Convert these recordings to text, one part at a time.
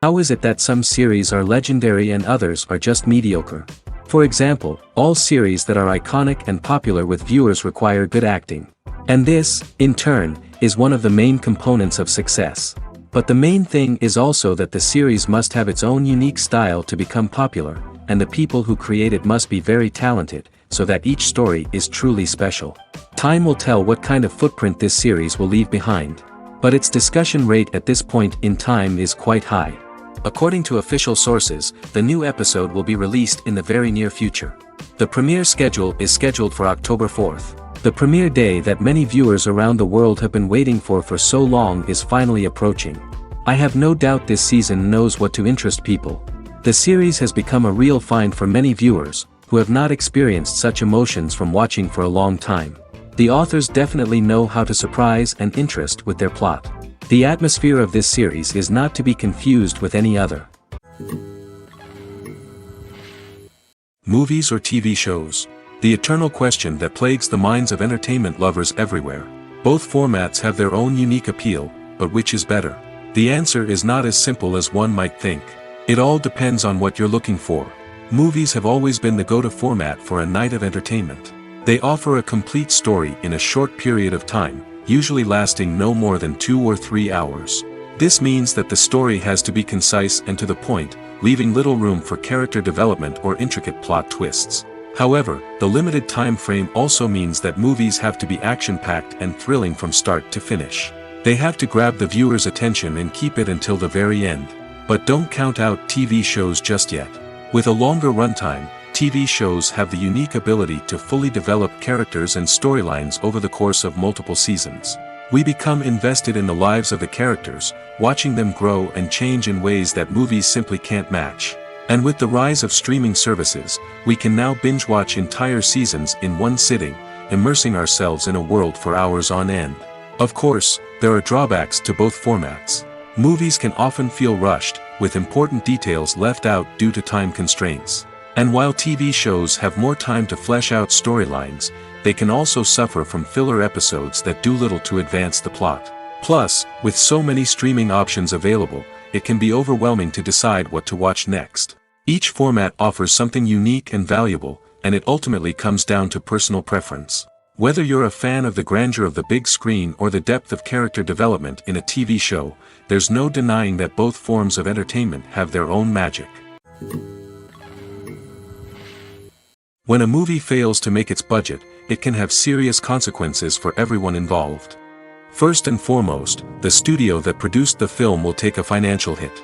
How is it that some series are legendary and others are just mediocre? For example, all series that are iconic and popular with viewers require good acting. And this, in turn, is one of the main components of success. But the main thing is also that the series must have its own unique style to become popular, and the people who create it must be very talented, so that each story is truly special. Time will tell what kind of footprint this series will leave behind. But its discussion rate at this point in time is quite high. According to official sources, the new episode will be released in the very near future. The premiere schedule is scheduled for October 4th. The premiere day that many viewers around the world have been waiting for so long is finally approaching. I have no doubt this season knows what to interest people. The series has become a real find for many viewers, who have not experienced such emotions from watching for a long time. The authors definitely know how to surprise and interest with their plot. The atmosphere of this series is not to be confused with any other. Movies or TV shows? The eternal question that plagues the minds of entertainment lovers everywhere. Both formats have their own unique appeal, but which is better? The answer is not as simple as one might think. It all depends on what you're looking for. Movies have always been the go-to format for a night of entertainment. They offer a complete story in a short period of time, usually lasting no more than 2 or 3 hours. This means that the story has to be concise and to the point, leaving little room for character development or intricate plot twists. However, the limited time frame also means that movies have to be action-packed and thrilling from start to finish. They have to grab the viewer's attention and keep it until the very end. But don't count out TV shows just yet. With a longer runtime, TV shows have the unique ability to fully develop characters and storylines over the course of multiple seasons. We become invested in the lives of the characters, watching them grow and change in ways that movies simply can't match. And with the rise of streaming services, we can now binge-watch entire seasons in one sitting, immersing ourselves in a world for hours on end. Of course, there are drawbacks to both formats. Movies can often feel rushed, with important details left out due to time constraints. And while TV shows have more time to flesh out storylines, they can also suffer from filler episodes that do little to advance the plot. Plus, with so many streaming options available, it can be overwhelming to decide what to watch next. Each format offers something unique and valuable, and it ultimately comes down to personal preference. Whether you're a fan of the grandeur of the big screen or the depth of character development in a TV show, there's no denying that both forms of entertainment have their own magic. When a movie fails to make its budget, it can have serious consequences for everyone involved. First and foremost, the studio that produced the film will take a financial hit.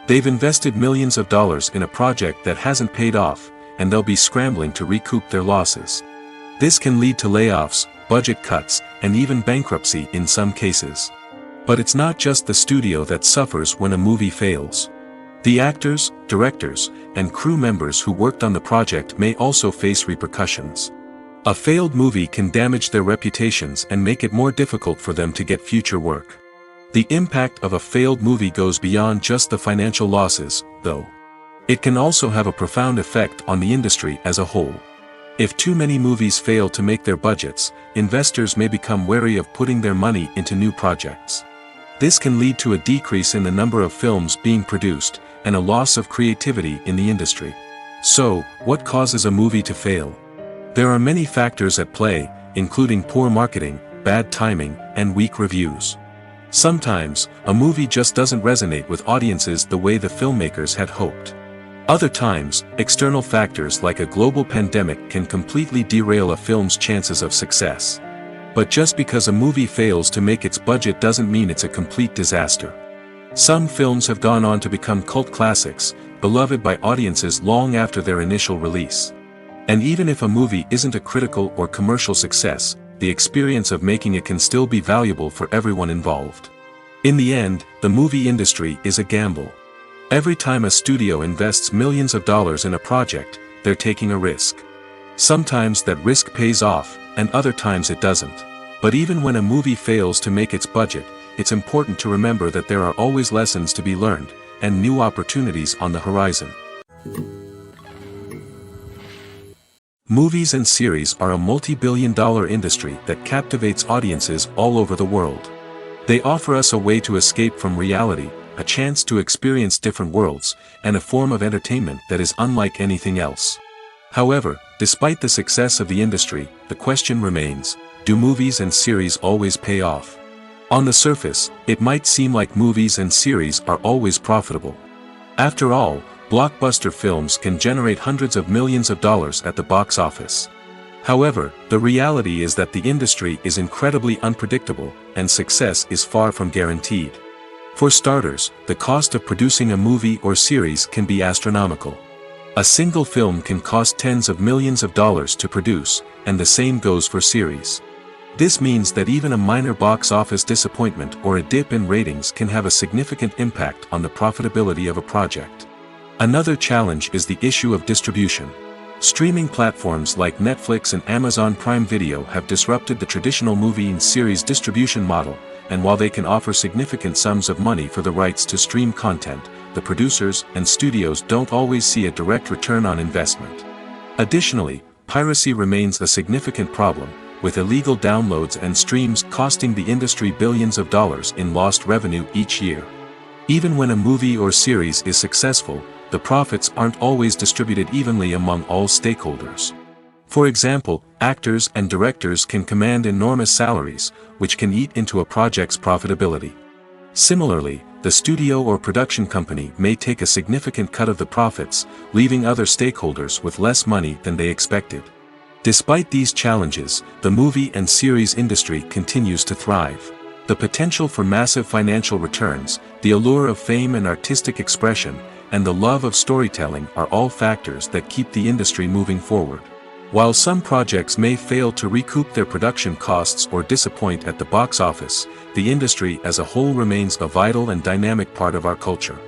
They've invested millions of dollars in a project that hasn't paid off, and they'll be scrambling to recoup their losses. This can lead to layoffs, budget cuts, and even bankruptcy in some cases. But it's not just the studio that suffers when a movie fails. The actors, directors, and crew members who worked on the project may also face repercussions. A failed movie can damage their reputations and make it more difficult for them to get future work. The impact of a failed movie goes beyond just the financial losses, though. It can also have a profound effect on the industry as a whole. If too many movies fail to make their budgets, investors may become wary of putting their money into new projects. This can lead to a decrease in the number of films being produced, and a loss of creativity in the industry. So, what causes a movie to fail? There are many factors at play, including poor marketing, bad timing, and weak reviews. Sometimes, a movie just doesn't resonate with audiences the way the filmmakers had hoped. Other times, external factors like a global pandemic can completely derail a film's chances of success. But just because a movie fails to make its budget doesn't mean it's a complete disaster. Some films have gone on to become cult classics, beloved by audiences long after their initial release. And even if a movie isn't a critical or commercial success, the experience of making it can still be valuable for everyone involved. In the end, the movie industry is a gamble. Every time a studio invests millions of dollars in a project, they're taking a risk. Sometimes that risk pays off, and other times it doesn't. But even when a movie fails to make its budget, it's important to remember that there are always lessons to be learned, and new opportunities on the horizon. Movies and series are a multi-billion-dollar industry that captivates audiences all over the world. They offer us a way to escape from reality, a chance to experience different worlds, and a form of entertainment that is unlike anything else. However, despite the success of the industry, the question remains, do movies and series always pay off? On the surface, it might seem like movies and series are always profitable. After all, blockbuster films can generate hundreds of millions of dollars at the box office. However, the reality is that the industry is incredibly unpredictable, and success is far from guaranteed. For starters, the cost of producing a movie or series can be astronomical. A single film can cost tens of millions of dollars to produce, and the same goes for series. This means that even a minor box office disappointment or a dip in ratings can have a significant impact on the profitability of a project. Another challenge is the issue of distribution. Streaming platforms like Netflix and Amazon Prime Video have disrupted the traditional movie and series distribution model, and while they can offer significant sums of money for the rights to stream content, the producers and studios don't always see a direct return on investment. Additionally, piracy remains a significant problem, with illegal downloads and streams costing the industry billions of dollars in lost revenue each year. Even when a movie or series is successful, the profits aren't always distributed evenly among all stakeholders. For example, actors and directors can command enormous salaries, which can eat into a project's profitability. Similarly, the studio or production company may take a significant cut of the profits, leaving other stakeholders with less money than they expected. Despite these challenges, the movie and series industry continues to thrive. The potential for massive financial returns, the allure of fame and artistic expression, and the love of storytelling are all factors that keep the industry moving forward. While some projects may fail to recoup their production costs or disappoint at the box office, the industry as a whole remains a vital and dynamic part of our culture.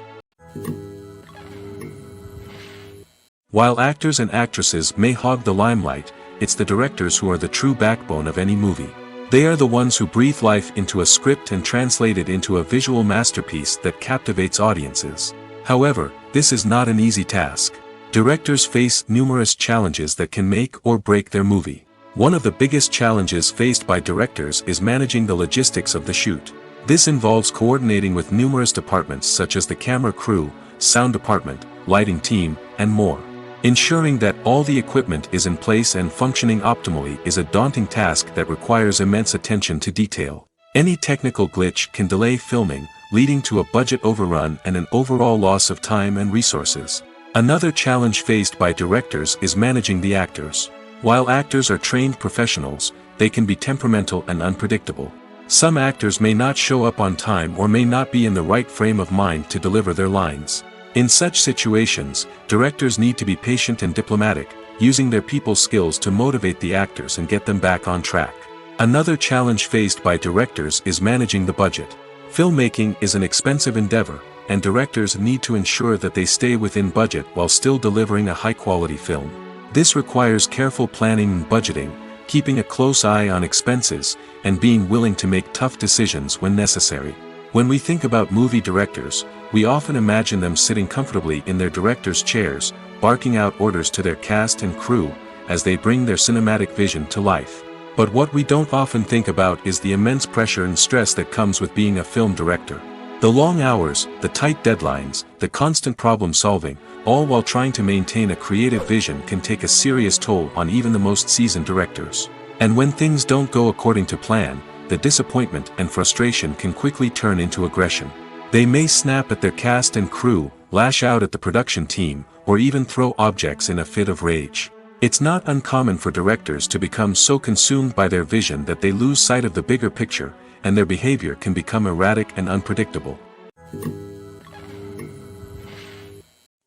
While actors and actresses may hog the limelight, it's the directors who are the true backbone of any movie. They are the ones who breathe life into a script and translate it into a visual masterpiece that captivates audiences. However, this is not an easy task. Directors face numerous challenges that can make or break their movie. One of the biggest challenges faced by directors is managing the logistics of the shoot. This involves coordinating with numerous departments such as the camera crew, sound department, lighting team, and more. Ensuring that all the equipment is in place and functioning optimally is a daunting task that requires immense attention to detail. Any technical glitch can delay filming, leading to a budget overrun and an overall loss of time and resources. Another challenge faced by directors is managing the actors. While actors are trained professionals, they can be temperamental and unpredictable. Some actors may not show up on time or may not be in the right frame of mind to deliver their lines. In such situations, directors need to be patient and diplomatic, using their people skills to motivate the actors and get them back on track. Another challenge faced by directors is managing the budget. Filmmaking is an expensive endeavor, and directors need to ensure that they stay within budget while still delivering a high-quality film. This requires careful planning and budgeting, keeping a close eye on expenses, and being willing to make tough decisions when necessary. When we think about movie directors, we often imagine them sitting comfortably in their director's chairs, barking out orders to their cast and crew, as they bring their cinematic vision to life. But what we don't often think about is the immense pressure and stress that comes with being a film director. The long hours, the tight deadlines, the constant problem solving, all while trying to maintain a creative vision can take a serious toll on even the most seasoned directors. And when things don't go according to plan, the disappointment and frustration can quickly turn into aggression. They may snap at their cast and crew, lash out at the production team, or even throw objects in a fit of rage. It's not uncommon for directors to become so consumed by their vision that they lose sight of the bigger picture, and their behavior can become erratic and unpredictable.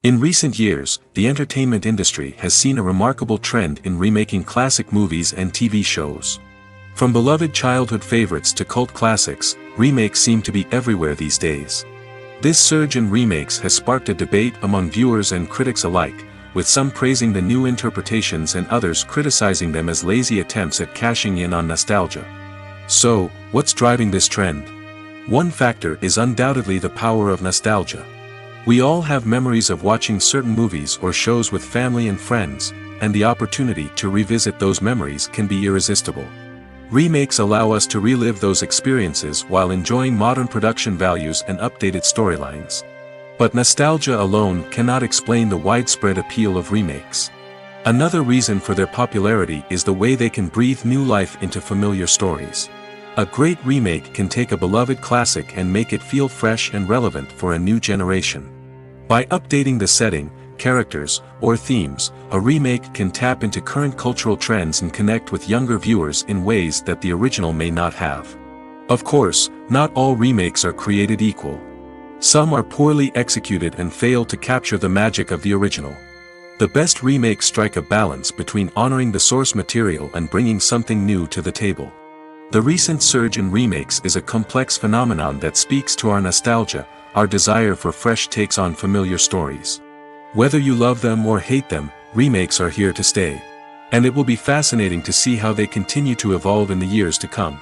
In recent years, the entertainment industry has seen a remarkable trend in remaking classic movies and TV shows. From beloved childhood favorites to cult classics, remakes seem to be everywhere these days. This surge in remakes has sparked a debate among viewers and critics alike, with some praising the new interpretations and others criticizing them as lazy attempts at cashing in on nostalgia. So, what's driving this trend? One factor is undoubtedly the power of nostalgia. We all have memories of watching certain movies or shows with family and friends, and the opportunity to revisit those memories can be irresistible. Remakes allow us to relive those experiences while enjoying modern production values and updated storylines. But nostalgia alone cannot explain the widespread appeal of remakes. Another reason for their popularity is the way they can breathe new life into familiar stories. A great remake can take a beloved classic and make it feel fresh and relevant for a new generation. By updating the setting, characters, or themes, a remake can tap into current cultural trends and connect with younger viewers in ways that the original may not have. Of course, not all remakes are created equal. Some are poorly executed and fail to capture the magic of the original. The best remakes strike a balance between honoring the source material and bringing something new to the table. The recent surge in remakes is a complex phenomenon that speaks to our nostalgia, our desire for fresh takes on familiar stories. Whether you love them or hate them, remakes are here to stay. And it will be fascinating to see how they continue to evolve in the years to come.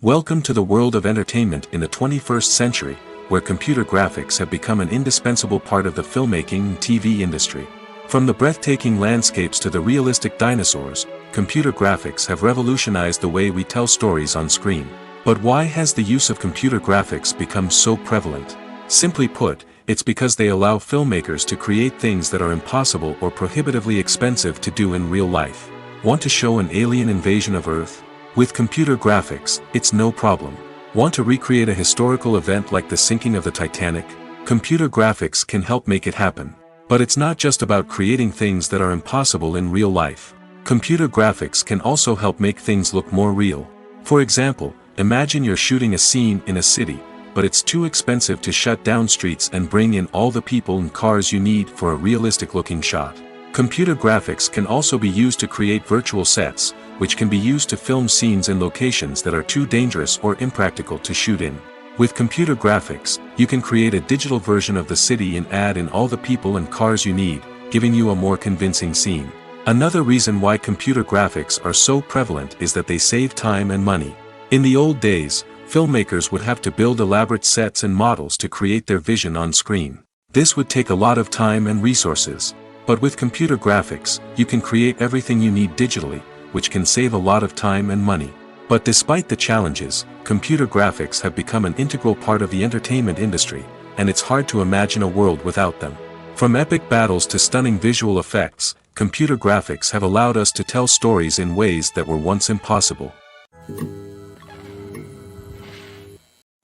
Welcome to the world of entertainment in the 21st century, where computer graphics have become an indispensable part of the filmmaking and TV industry. From the breathtaking landscapes to the realistic dinosaurs, computer graphics have revolutionized the way we tell stories on screen. But why has the use of computer graphics become so prevalent? Simply put, it's because they allow filmmakers to create things that are impossible or prohibitively expensive to do in real life. Want to show an alien invasion of Earth? With computer graphics, it's no problem. Want to recreate a historical event like the sinking of the Titanic? Computer graphics can help make it happen. But it's not just about creating things that are impossible in real life. Computer graphics can also help make things look more real. For example, imagine you're shooting a scene in a city, but it's too expensive to shut down streets and bring in all the people and cars you need for a realistic-looking shot. Computer graphics can also be used to create virtual sets, which can be used to film scenes in locations that are too dangerous or impractical to shoot in. With computer graphics, you can create a digital version of the city and add in all the people and cars you need, giving you a more convincing scene. Another reason why computer graphics are so prevalent is that they save time and money. In the old days, filmmakers would have to build elaborate sets and models to create their vision on screen. This would take a lot of time and resources. But with computer graphics, you can create everything you need digitally, which can save a lot of time and money. But despite the challenges, computer graphics have become an integral part of the entertainment industry, and it's hard to imagine a world without them. From epic battles to stunning visual effects, computer graphics have allowed us to tell stories in ways that were once impossible.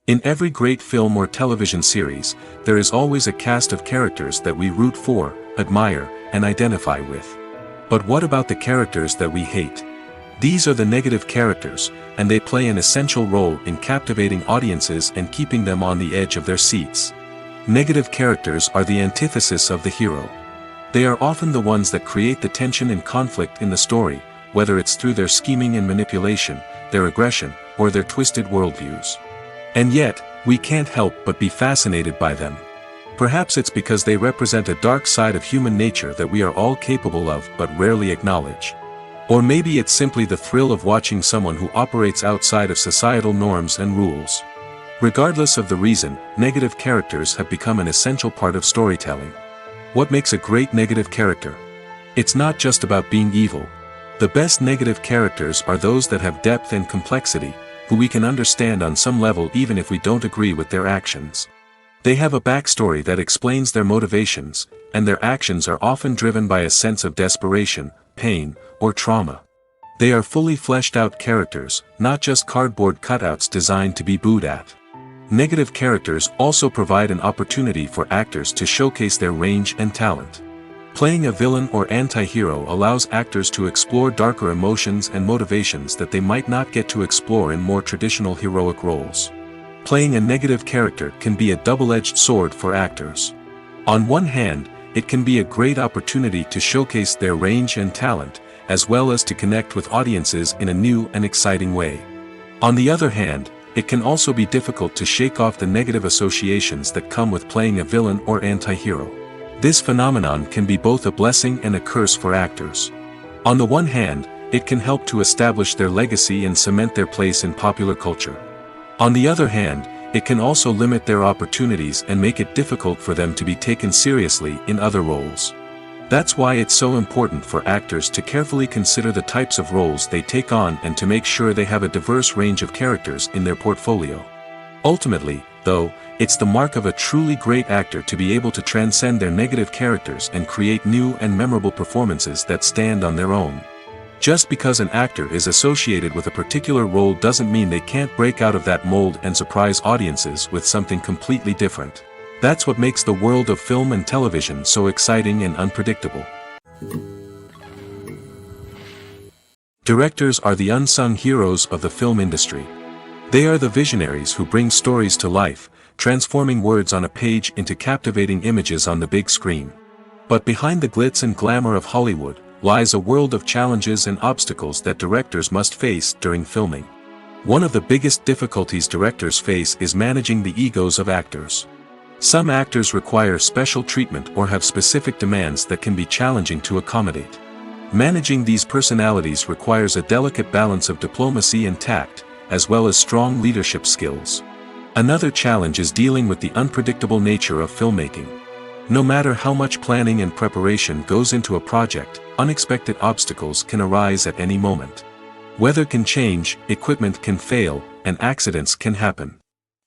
In every great film or television series, there is always a cast of characters that we root for, admire, and identify with. But what about the characters that we hate? These are the negative characters, and they play an essential role in captivating audiences and keeping them on the edge of their seats. Negative characters are the antithesis of the hero. They are often the ones that create the tension and conflict in the story, whether it's through their scheming and manipulation, their aggression, or their twisted worldviews. And yet, we can't help but be fascinated by them. Perhaps it's because they represent a dark side of human nature that we are all capable of but rarely acknowledge. Or maybe it's simply the thrill of watching someone who operates outside of societal norms and rules. Regardless of the reason, negative characters have become an essential part of storytelling. What makes a great negative character? It's not just about being evil. The best negative characters are those that have depth and complexity, who we can understand on some level even if we don't agree with their actions. They have a backstory that explains their motivations, and their actions are often driven by a sense of desperation, pain, or trauma. They are fully fleshed out characters, not just cardboard cutouts designed to be booed at. Negative characters also provide an opportunity for actors to showcase their range and talent. Playing a villain or anti-hero allows actors to explore darker emotions and motivations that they might not get to explore in more traditional heroic roles. Playing a negative character can be a double-edged sword for actors. On one hand, it can be a great opportunity to showcase their range and talent, as well as to connect with audiences in a new and exciting way. On the other hand, it can also be difficult to shake off the negative associations that come with playing a villain or anti-hero. This phenomenon can be both a blessing and a curse for actors. On the one hand, it can help to establish their legacy and cement their place in popular culture. On the other hand, it can also limit their opportunities and make it difficult for them to be taken seriously in other roles. That's why it's so important for actors to carefully consider the types of roles they take on and to make sure they have a diverse range of characters in their portfolio. Ultimately, though, it's the mark of a truly great actor to be able to transcend their negative characters and create new and memorable performances that stand on their own. Just because an actor is associated with a particular role doesn't mean they can't break out of that mold and surprise audiences with something completely different. That's what makes the world of film and television so exciting and unpredictable. Directors are the unsung heroes of the film industry. They are the visionaries who bring stories to life, transforming words on a page into captivating images on the big screen. But behind the glitz and glamour of Hollywood lies a world of challenges and obstacles that directors must face during filming. One of the biggest difficulties directors face is managing the egos of actors. Some actors require special treatment or have specific demands that can be challenging to accommodate. Managing these personalities requires a delicate balance of diplomacy and tact, as well as strong leadership skills. Another challenge is dealing with the unpredictable nature of filmmaking. No matter how much planning and preparation goes into a project, unexpected obstacles can arise at any moment. Weather can change, equipment can fail, and accidents can happen.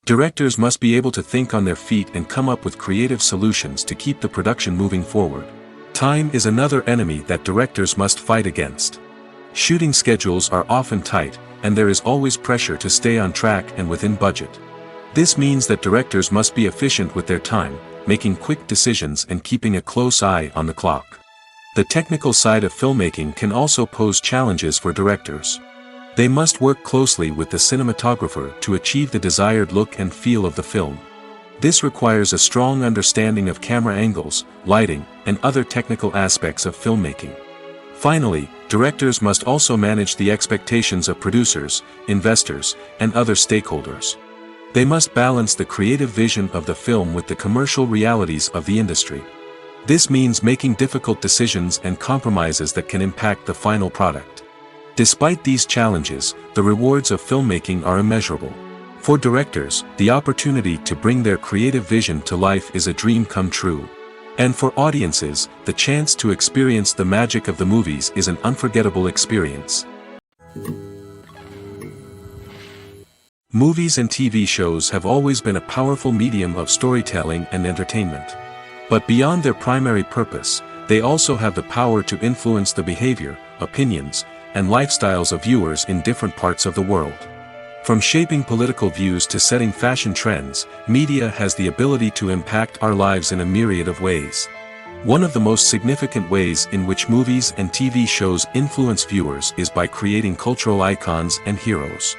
Directors must be able to think on their feet and come up with creative solutions to keep the production moving forward. Time is another enemy that directors must fight against. Shooting schedules are often tight, and there is always pressure to stay on track and within budget. This means that directors must be efficient with their time, making quick decisions and keeping a close eye on the clock. The technical side of filmmaking can also pose challenges for directors. They must work closely with the cinematographer to achieve the desired look and feel of the film. This requires a strong understanding of camera angles, lighting, and other technical aspects of filmmaking. Finally, directors must also manage the expectations of producers, investors, and other stakeholders. They must balance the creative vision of the film with the commercial realities of the industry. This means making difficult decisions and compromises that can impact the final product. Despite these challenges, the rewards of filmmaking are immeasurable. For directors, the opportunity to bring their creative vision to life is a dream come true. And for audiences, the chance to experience the magic of the movies is an unforgettable experience. Movies and TV shows have always been a powerful medium of storytelling and entertainment. But beyond their primary purpose, they also have the power to influence the behavior, opinions, and lifestyles of viewers in different parts of the world. From shaping political views to setting fashion trends, media has the ability to impact our lives in a myriad of ways. One of the most significant ways in which movies and TV shows influence viewers is by creating cultural icons and heroes.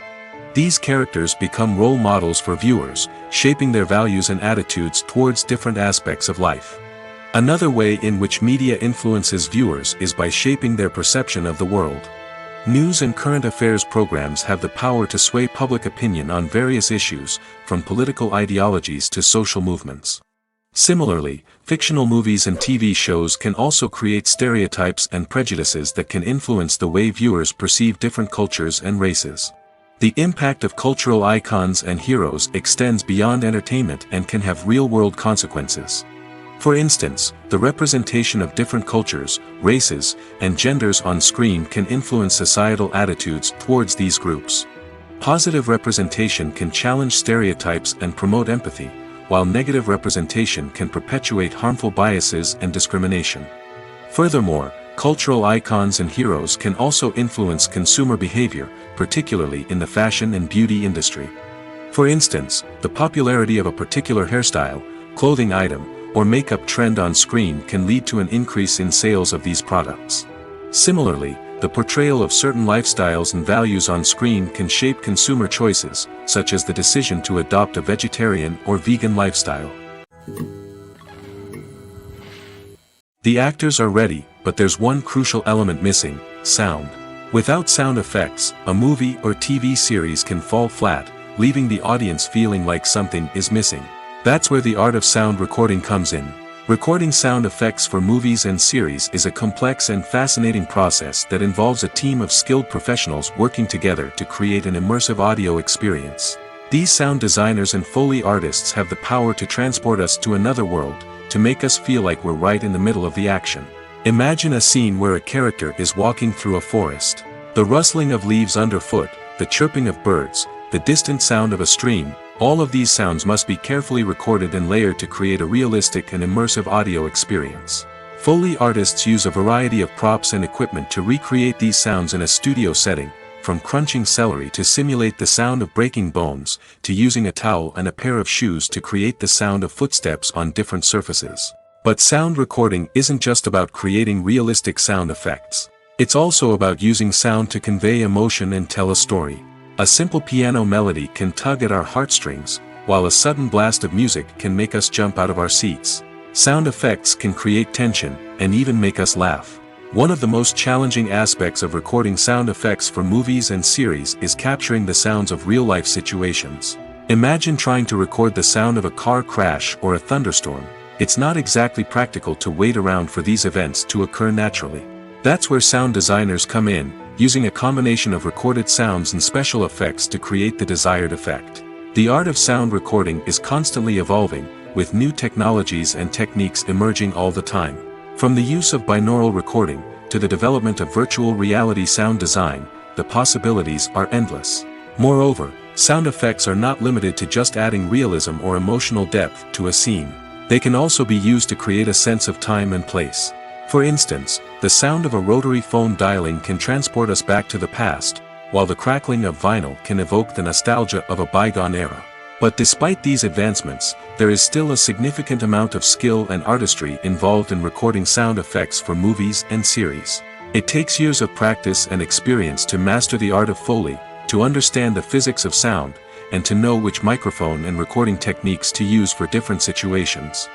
These characters become role models for viewers, shaping their values and attitudes towards different aspects of life. Another way in which media influences viewers is by shaping their perception of the world. News and current affairs programs have the power to sway public opinion on various issues, from political ideologies to social movements. Similarly, fictional movies and TV shows can also create stereotypes and prejudices that can influence the way viewers perceive different cultures and races. The impact of cultural icons and heroes extends beyond entertainment and can have real-world consequences. For instance, the representation of different cultures, races, and genders on screen can influence societal attitudes towards these groups. Positive representation can challenge stereotypes and promote empathy, while negative representation can perpetuate harmful biases and discrimination. Furthermore, cultural icons and heroes can also influence consumer behavior, particularly in the fashion and beauty industry. For instance, the popularity of a particular hairstyle, clothing item, or makeup trend on screen can lead to an increase in sales of these products. Similarly, the portrayal of certain lifestyles and values on screen can shape consumer choices, such as the decision to adopt a vegetarian or vegan lifestyle. The actors are ready, but there's one crucial element missing: sound. Without sound effects, a movie or TV series can fall flat, leaving the audience feeling like something is missing. That's where the art of sound recording comes in. Recording sound effects for movies and series is a complex and fascinating process that involves a team of skilled professionals working together to create an immersive audio experience. These sound designers and Foley artists have the power to transport us to another world, to make us feel like we're right in the middle of the action. Imagine a scene where a character is walking through a forest. The rustling of leaves underfoot, the chirping of birds, the distant sound of a stream, all of these sounds must be carefully recorded and layered to create a realistic and immersive audio experience. Foley artists use a variety of props and equipment to recreate these sounds in a studio setting, from crunching celery to simulate the sound of breaking bones, to using a towel and a pair of shoes to create the sound of footsteps on different surfaces. But sound recording isn't just about creating realistic sound effects. It's also about using sound to convey emotion and tell a story. A simple piano melody can tug at our heartstrings, while a sudden blast of music can make us jump out of our seats. Sound effects can create tension, and even make us laugh. One of the most challenging aspects of recording sound effects for movies and series is capturing the sounds of real-life situations. Imagine trying to record the sound of a car crash or a thunderstorm. It's not exactly practical to wait around for these events to occur naturally. That's where sound designers come in, using a combination of recorded sounds and special effects to create the desired effect. The art of sound recording is constantly evolving, with new technologies and techniques emerging all the time. From the use of binaural recording, to the development of virtual reality sound design, the possibilities are endless. Moreover, sound effects are not limited to just adding realism or emotional depth to a scene. They can also be used to create a sense of time and place. For instance, the sound of a rotary phone dialing can transport us back to the past, while the crackling of vinyl can evoke the nostalgia of a bygone era. But despite these advancements, there is still a significant amount of skill and artistry involved in recording sound effects for movies and series. It takes years of practice and experience to master the art of Foley, to understand the physics of sound, and to know which microphone and recording techniques to use for different situations.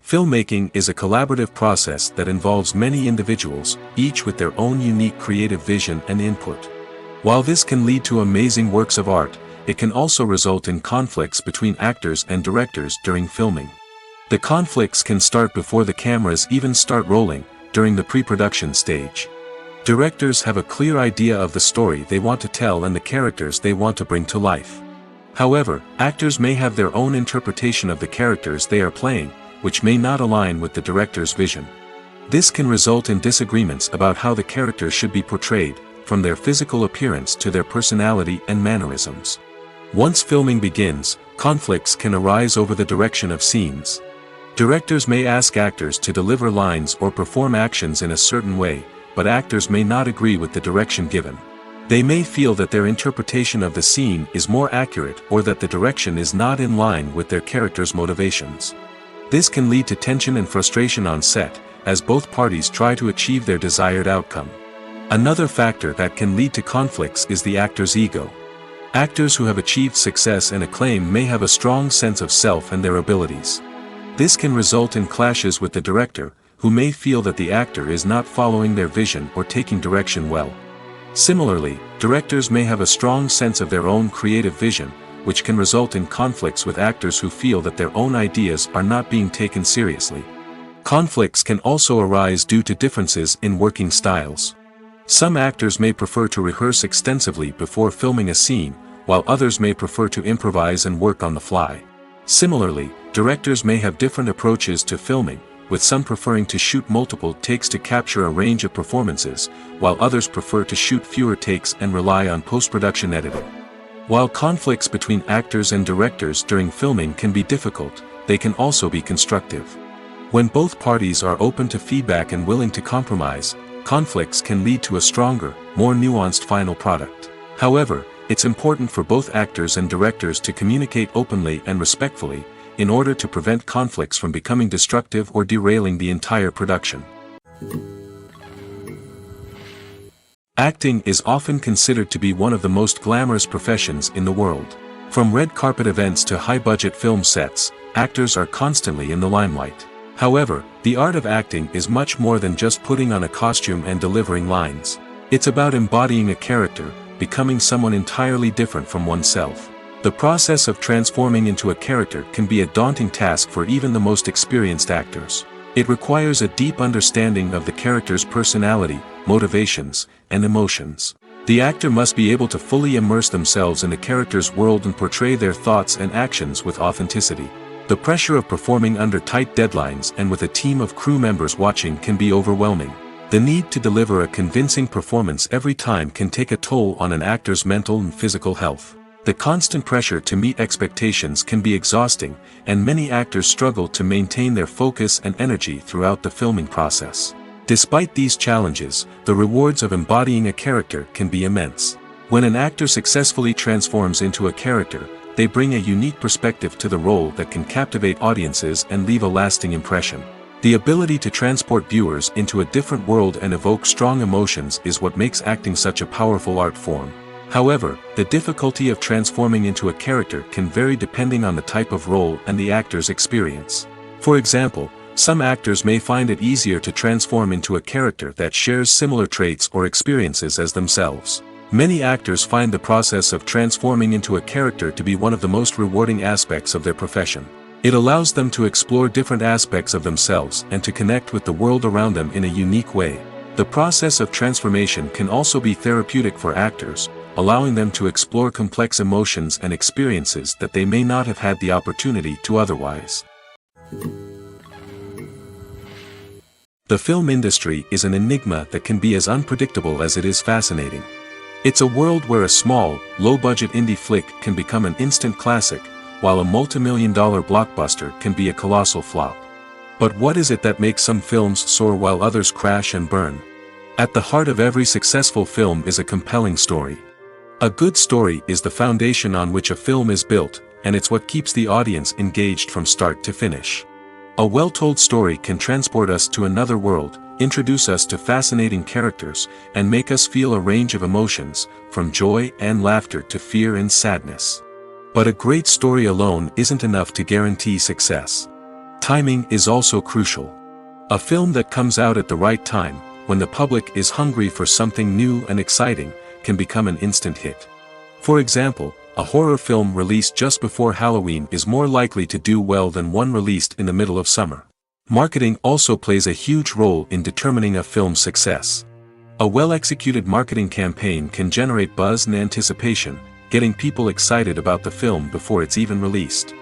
Filmmaking is a collaborative process that involves many individuals, each with their own unique creative vision and input. While this can lead to amazing works of art, it can also result in conflicts between actors and directors during filming. The conflicts can start before the cameras even start rolling, during the pre-production stage. Directors have a clear idea of the story they want to tell and the characters they want to bring to life. However, actors may have their own interpretation of the characters they are playing, which may not align with the director's vision. This can result in disagreements about how the characters should be portrayed, from their physical appearance to their personality and mannerisms. Once filming begins, conflicts can arise over the direction of scenes. Directors may ask actors to deliver lines or perform actions in a certain way, but actors may not agree with the direction given. They may feel that their interpretation of the scene is more accurate or that the direction is not in line with their character's motivations. This can lead to tension and frustration on set, as both parties try to achieve their desired outcome. Another factor that can lead to conflicts is the actor's ego. Actors who have achieved success and acclaim may have a strong sense of self and their abilities. This can result in clashes with the director, who may feel that the actor is not following their vision or taking direction well. Similarly, directors may have a strong sense of their own creative vision, which can result in conflicts with actors who feel that their own ideas are not being taken seriously. Conflicts can also arise due to differences in working styles. Some actors may prefer to rehearse extensively before filming a scene, while others may prefer to improvise and work on the fly. Similarly, directors may have different approaches to filming, with some preferring to shoot multiple takes to capture a range of performances, while others prefer to shoot fewer takes and rely on post-production editing. While conflicts between actors and directors during filming can be difficult, they can also be constructive. When both parties are open to feedback and willing to compromise, conflicts can lead to a stronger, more nuanced final product. However, it's important for both actors and directors to communicate openly and respectfully, in order to prevent conflicts from becoming destructive or derailing the entire production. Acting is often considered to be one of the most glamorous professions in the world. From red carpet events to high-budget film sets, actors are constantly in the limelight. However, the art of acting is much more than just putting on a costume and delivering lines. It's about embodying a character, becoming someone entirely different from oneself. The process of transforming into a character can be a daunting task for even the most experienced actors. It requires a deep understanding of the character's personality, motivations, and emotions. The actor must be able to fully immerse themselves in the character's world and portray their thoughts and actions with authenticity. The pressure of performing under tight deadlines and with a team of crew members watching can be overwhelming. The need to deliver a convincing performance every time can take a toll on an actor's mental and physical health. The constant pressure to meet expectations can be exhausting, and many actors struggle to maintain their focus and energy throughout the filming process. Despite these challenges, the rewards of embodying a character can be immense. When an actor successfully transforms into a character, they bring a unique perspective to the role that can captivate audiences and leave a lasting impression. The ability to transport viewers into a different world and evoke strong emotions is what makes acting such a powerful art form. However, the difficulty of transforming into a character can vary depending on the type of role and the actor's experience. For example, some actors may find it easier to transform into a character that shares similar traits or experiences as themselves. Many actors find the process of transforming into a character to be one of the most rewarding aspects of their profession. It allows them to explore different aspects of themselves and to connect with the world around them in a unique way. The process of transformation can also be therapeutic for actors, allowing them to explore complex emotions and experiences that they may not have had the opportunity to otherwise. The film industry is an enigma that can be as unpredictable as it is fascinating. It's a world where a small, low-budget indie flick can become an instant classic, while a multi-million-dollar blockbuster can be a colossal flop. But what is it that makes some films soar while others crash and burn? At the heart of every successful film is a compelling story. A good story is the foundation on which a film is built, and it's what keeps the audience engaged from start to finish. A well-told story can transport us to another world, introduce us to fascinating characters, and make us feel a range of emotions, from joy and laughter to fear and sadness. But a great story alone isn't enough to guarantee success. Timing is also crucial. A film that comes out at the right time, when the public is hungry for something new and exciting, can become an instant hit. For example, a horror film released just before Halloween is more likely to do well than one released in the middle of summer. Marketing also plays a huge role in determining a film's success. A well-executed marketing campaign can generate buzz and anticipation, getting people excited about the film before it's even released.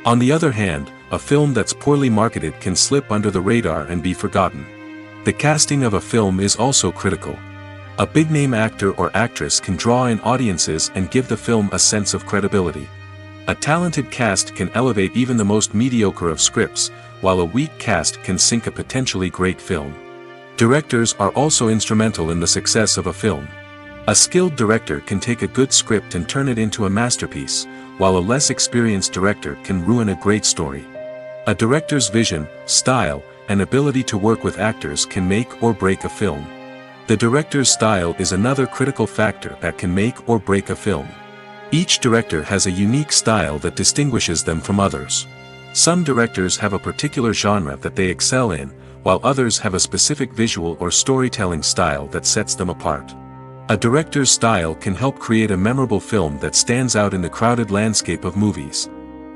On the other hand, a film that's poorly marketed can slip under the radar and be forgotten. The casting of a film is also critical. A big-name actor or actress can draw in audiences and give the film a sense of credibility. A talented cast can elevate even the most mediocre of scripts, while a weak cast can sink a potentially great film. Directors are also instrumental in the success of a film. A skilled director can take a good script and turn it into a masterpiece, while a less experienced director can ruin a great story. A director's vision, style, and ability to work with actors can make or break a film. The director's style is another critical factor that can make or break a film. Each director has a unique style that distinguishes them from others. Some directors have a particular genre that they excel in, while others have a specific visual or storytelling style that sets them apart. A director's style can help create a memorable film that stands out in the crowded landscape of movies.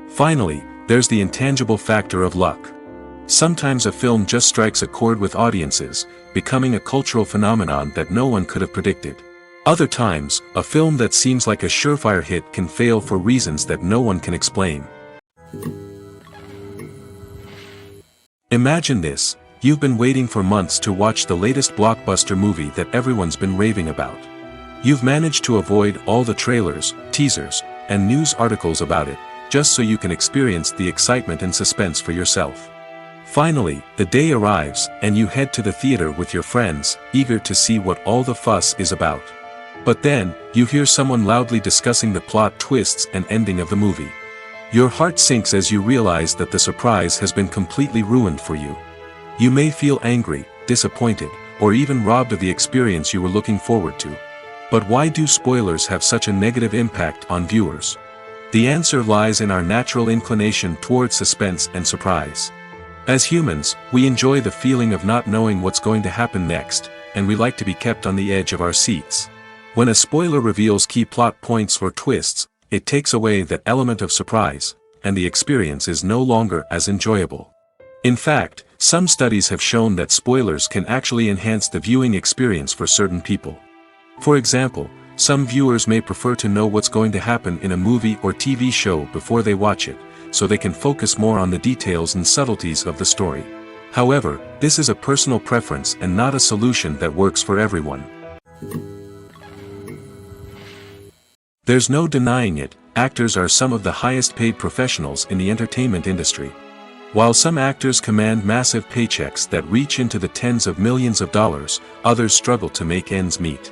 Finally, there's the intangible factor of luck. Sometimes a film just strikes a chord with audiences, becoming a cultural phenomenon that no one could have predicted. Other times, a film that seems like a surefire hit can fail for reasons that no one can explain. Imagine this: you've been waiting for months to watch the latest blockbuster movie that everyone's been raving about. You've managed to avoid all the trailers, teasers, and news articles about it, just so you can experience the excitement and suspense for yourself. Finally, the day arrives, and you head to the theater with your friends, eager to see what all the fuss is about. But then, you hear someone loudly discussing the plot twists and ending of the movie. Your heart sinks as you realize that the surprise has been completely ruined for you. You may feel angry, disappointed, or even robbed of the experience you were looking forward to. But why do spoilers have such a negative impact on viewers? The answer lies in our natural inclination toward suspense and surprise. As humans, we enjoy the feeling of not knowing what's going to happen next, and we like to be kept on the edge of our seats. When a spoiler reveals key plot points or twists, it takes away that element of surprise, and the experience is no longer as enjoyable. In fact, some studies have shown that spoilers can actually enhance the viewing experience for certain people. For example, some viewers may prefer to know what's going to happen in a movie or TV show before they watch it, so they can focus more on the details and subtleties of the story. However, this is a personal preference and not a solution that works for everyone. There's no denying it, actors are some of the highest paid professionals in the entertainment industry. While some actors command massive paychecks that reach into the tens of millions of dollars, others struggle to make ends meet.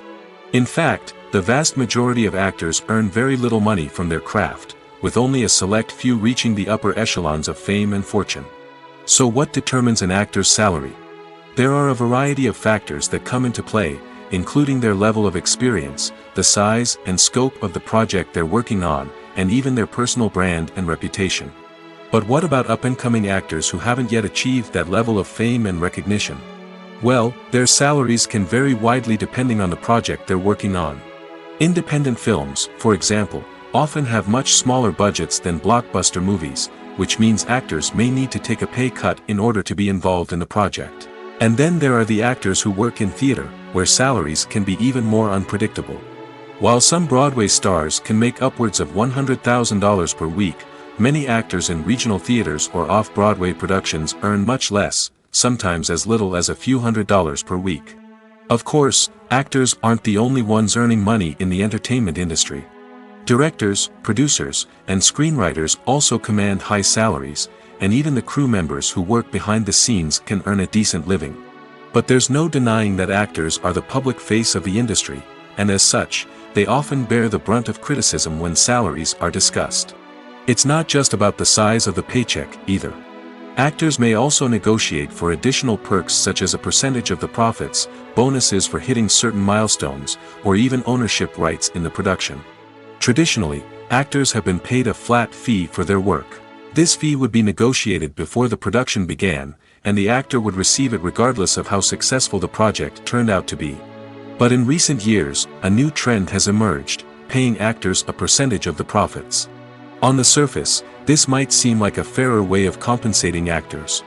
In fact, the vast majority of actors earn very little money from their craft, with only a select few reaching the upper echelons of fame and fortune. So what determines an actor's salary? There are a variety of factors that come into play, including their level of experience, the size and scope of the project they're working on, and even their personal brand and reputation. But what about up-and-coming actors who haven't yet achieved that level of fame and recognition? Well, their salaries can vary widely depending on the project they're working on. Independent films, for example, often have much smaller budgets than blockbuster movies, which means actors may need to take a pay cut in order to be involved in the project. And then there are the actors who work in theater, where salaries can be even more unpredictable. While some Broadway stars can make upwards of $100,000 per week, many actors in regional theaters or off-Broadway productions earn much less, sometimes as little as a few $100s per week. Of course, actors aren't the only ones earning money in the entertainment industry. Directors, producers, and screenwriters also command high salaries, and even the crew members who work behind the scenes can earn a decent living. But there's no denying that actors are the public face of the industry, and as such, they often bear the brunt of criticism when salaries are discussed. It's not just about the size of the paycheck, either. Actors may also negotiate for additional perks such as a percentage of the profits, bonuses for hitting certain milestones, or even ownership rights in the production. Traditionally, actors have been paid a flat fee for their work. This fee would be negotiated before the production began, and the actor would receive it regardless of how successful the project turned out to be. But in recent years, a new trend has emerged, paying actors a percentage of the profits. On the surface, this might seem like a fairer way of compensating actors.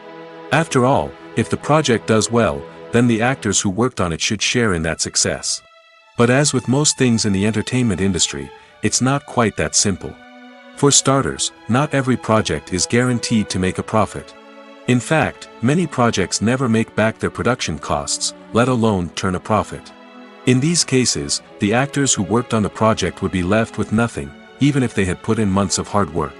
After all, if the project does well, then the actors who worked on it should share in that success. But as with most things in the entertainment industry, it's not quite that simple. For starters, not every project is guaranteed to make a profit. In fact, many projects never make back their production costs, let alone turn a profit. In these cases, the actors who worked on the project would be left with nothing, even if they had put in months of hard work.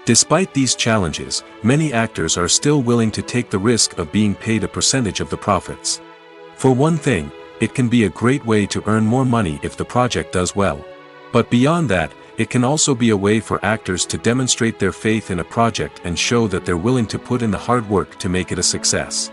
Despite these challenges, many actors are still willing to take the risk of being paid a percentage of the profits. For one thing, it can be a great way to earn more money if the project does well. But beyond that, it can also be a way for actors to demonstrate their faith in a project and show that they're willing to put in the hard work to make it a success.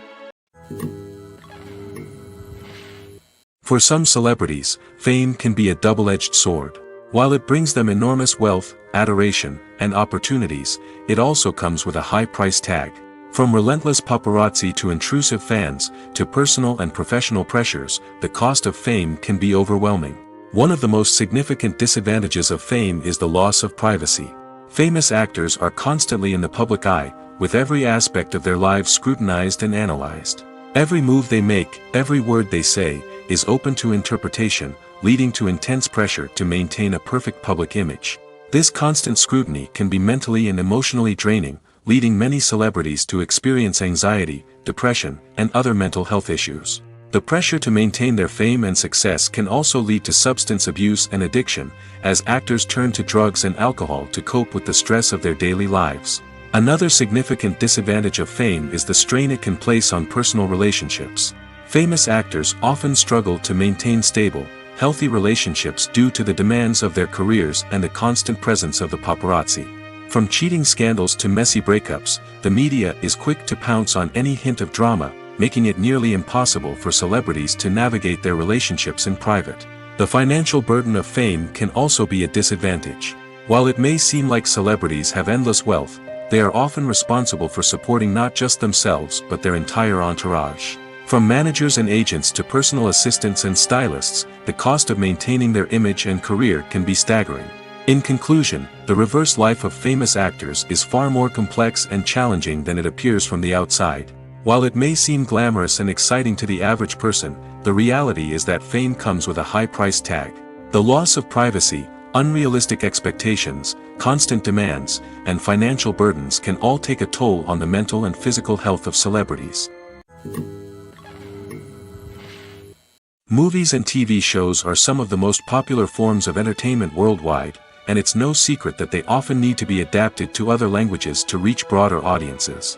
For some celebrities, fame can be a double-edged sword. While it brings them enormous wealth, adoration, and opportunities, it also comes with a high price tag. From relentless paparazzi to intrusive fans, to personal and professional pressures, the cost of fame can be overwhelming. One of the most significant disadvantages of fame is the loss of privacy. Famous actors are constantly in the public eye, with every aspect of their lives scrutinized and analyzed. Every move they make, every word they say, is open to interpretation, leading to intense pressure to maintain a perfect public image. This constant scrutiny can be mentally and emotionally draining, leading many celebrities to experience anxiety, depression, and other mental health issues. The pressure to maintain their fame and success can also lead to substance abuse and addiction, as actors turn to drugs and alcohol to cope with the stress of their daily lives. Another significant disadvantage of fame is the strain it can place on personal relationships. Famous actors often struggle to maintain stable, healthy relationships due to the demands of their careers and the constant presence of the paparazzi. From cheating scandals to messy breakups, the media is quick to pounce on any hint of drama, making it nearly impossible for celebrities to navigate their relationships in private. The financial burden of fame can also be a disadvantage. While it may seem like celebrities have endless wealth, they are often responsible for supporting not just themselves but their entire entourage. From managers and agents to personal assistants and stylists, the cost of maintaining their image and career can be staggering. In conclusion, the reverse life of famous actors is far more complex and challenging than it appears from the outside. While it may seem glamorous and exciting to the average person, the reality is that fame comes with a high price tag. The loss of privacy, Unrealistic expectations, constant demands, and financial burdens can all take a toll on the mental and physical health of celebrities. Movies and TV shows are some of the most popular forms of entertainment worldwide, and it's no secret that they often need to be adapted to other languages to reach broader audiences.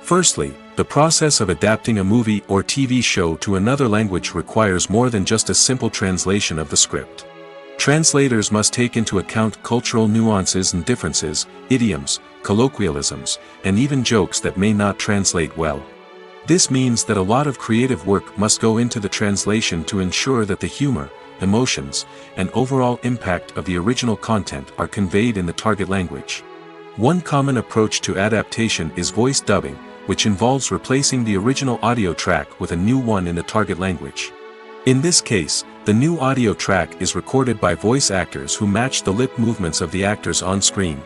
Firstly, the process of adapting a movie or TV show to another language requires more than just a simple translation of the script. Translators must take into account cultural nuances and differences, idioms, colloquialisms, and even jokes that may not translate well. This means that a lot of creative work must go into the translation to ensure that the humor, emotions, and overall impact of the original content are conveyed in the target language. One common approach to adaptation is voice dubbing, which involves replacing the original audio track with a new one in the target language. In this case, the new audio track is recorded by voice actors who match the lip movements of the actors on screen.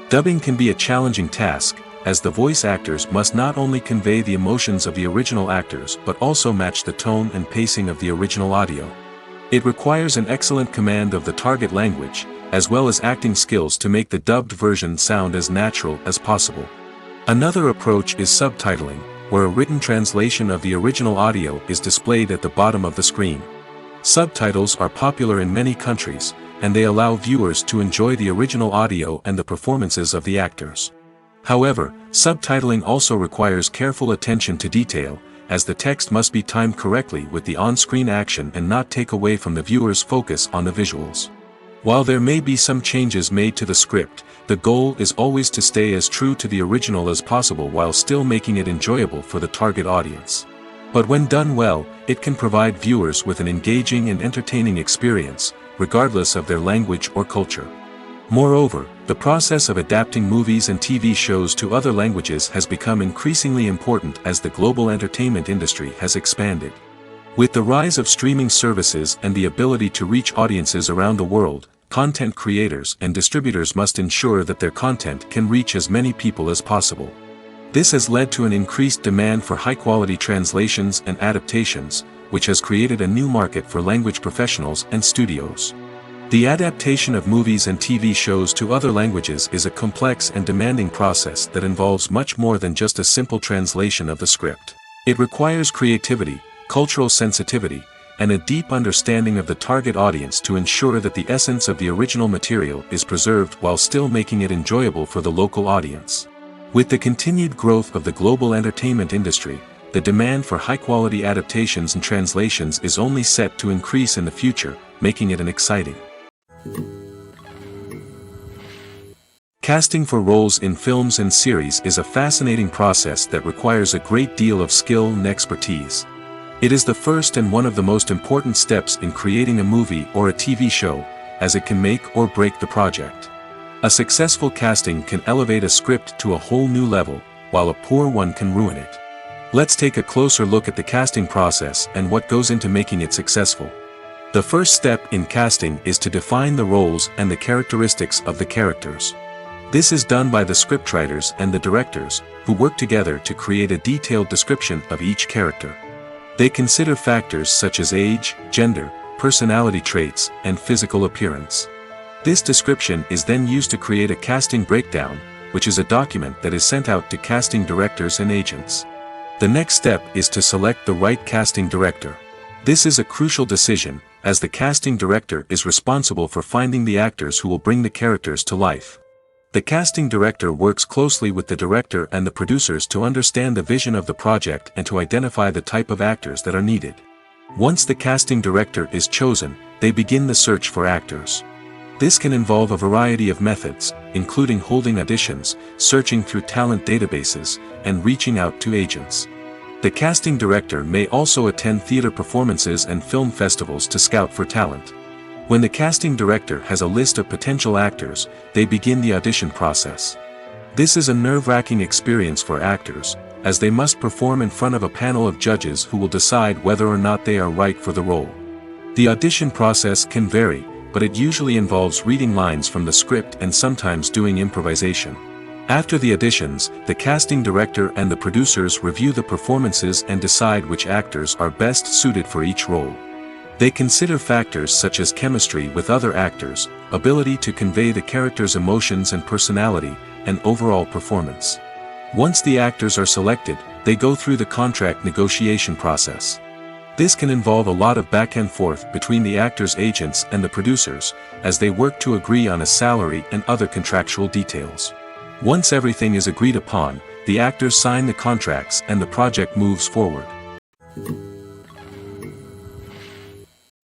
Dubbing can be a challenging task, as the voice actors must not only convey the emotions of the original actors but also match the tone and pacing of the original audio. It requires an excellent command of the target language, as well as acting skills to make the dubbed version sound as natural as possible. Another approach is subtitling, where a written translation of the original audio is displayed at the bottom of the screen. Subtitles are popular in many countries, and they allow viewers to enjoy the original audio and the performances of the actors. However, subtitling also requires careful attention to detail, as the text must be timed correctly with the on-screen action and not take away from the viewer's focus on the visuals. While there may be some changes made to the script, the goal is always to stay as true to the original as possible while still making it enjoyable for the target audience. But when done well, it can provide viewers with an engaging and entertaining experience, regardless of their language or culture. Moreover, the process of adapting movies and TV shows to other languages has become increasingly important as the global entertainment industry has expanded. With the rise of streaming services and the ability to reach audiences around the world, content creators and distributors must ensure that their content can reach as many people as possible. This has led to an increased demand for high-quality translations and adaptations, which has created a new market for language professionals and studios. The adaptation of movies and TV shows to other languages is a complex and demanding process that involves much more than just a simple translation of the script. It requires creativity, cultural sensitivity, and a deep understanding of the target audience to ensure that the essence of the original material is preserved while still making it enjoyable for the local audience. With the continued growth of the global entertainment industry, the demand for high-quality adaptations and translations is only set to increase in the future, making it an exciting. Casting for roles in films and series is a fascinating process that requires a great deal of skill and expertise. It is the first and one of the most important steps in creating a movie or a TV show, as it can make or break the project. A successful casting can elevate a script to a whole new level, while a poor one can ruin it. Let's take a closer look at the casting process and what goes into making it successful. The first step in casting is to define the roles and the characteristics of the characters. This is done by the scriptwriters and the directors, who work together to create a detailed description of each character. They consider factors such as age, gender, personality traits, and physical appearance. This description is then used to create a casting breakdown, which is a document that is sent out to casting directors and agents. The next step is to select the right casting director. This is a crucial decision, as the casting director is responsible for finding the actors who will bring the characters to life. The casting director works closely with the director and the producers to understand the vision of the project and to identify the type of actors that are needed. Once the casting director is chosen, they begin the search for actors. This can involve a variety of methods, including holding auditions, searching through talent databases, and reaching out to agents. The casting director may also attend theater performances and film festivals to scout for talent. When the casting director has a list of potential actors, they begin the audition process. This is a nerve-wracking experience for actors, as they must perform in front of a panel of judges who will decide whether or not they are right for the role. The audition process can vary, but it usually involves reading lines from the script and sometimes doing improvisation. After the auditions, the casting director and the producers review the performances and decide which actors are best suited for each role. They consider factors such as chemistry with other actors, ability to convey the character's emotions and personality, and overall performance. Once the actors are selected, they go through the contract negotiation process. This can involve a lot of back and forth between the actors' agents and the producers, as they work to agree on a salary and other contractual details. Once everything is agreed upon, the actors sign the contracts and the project moves forward.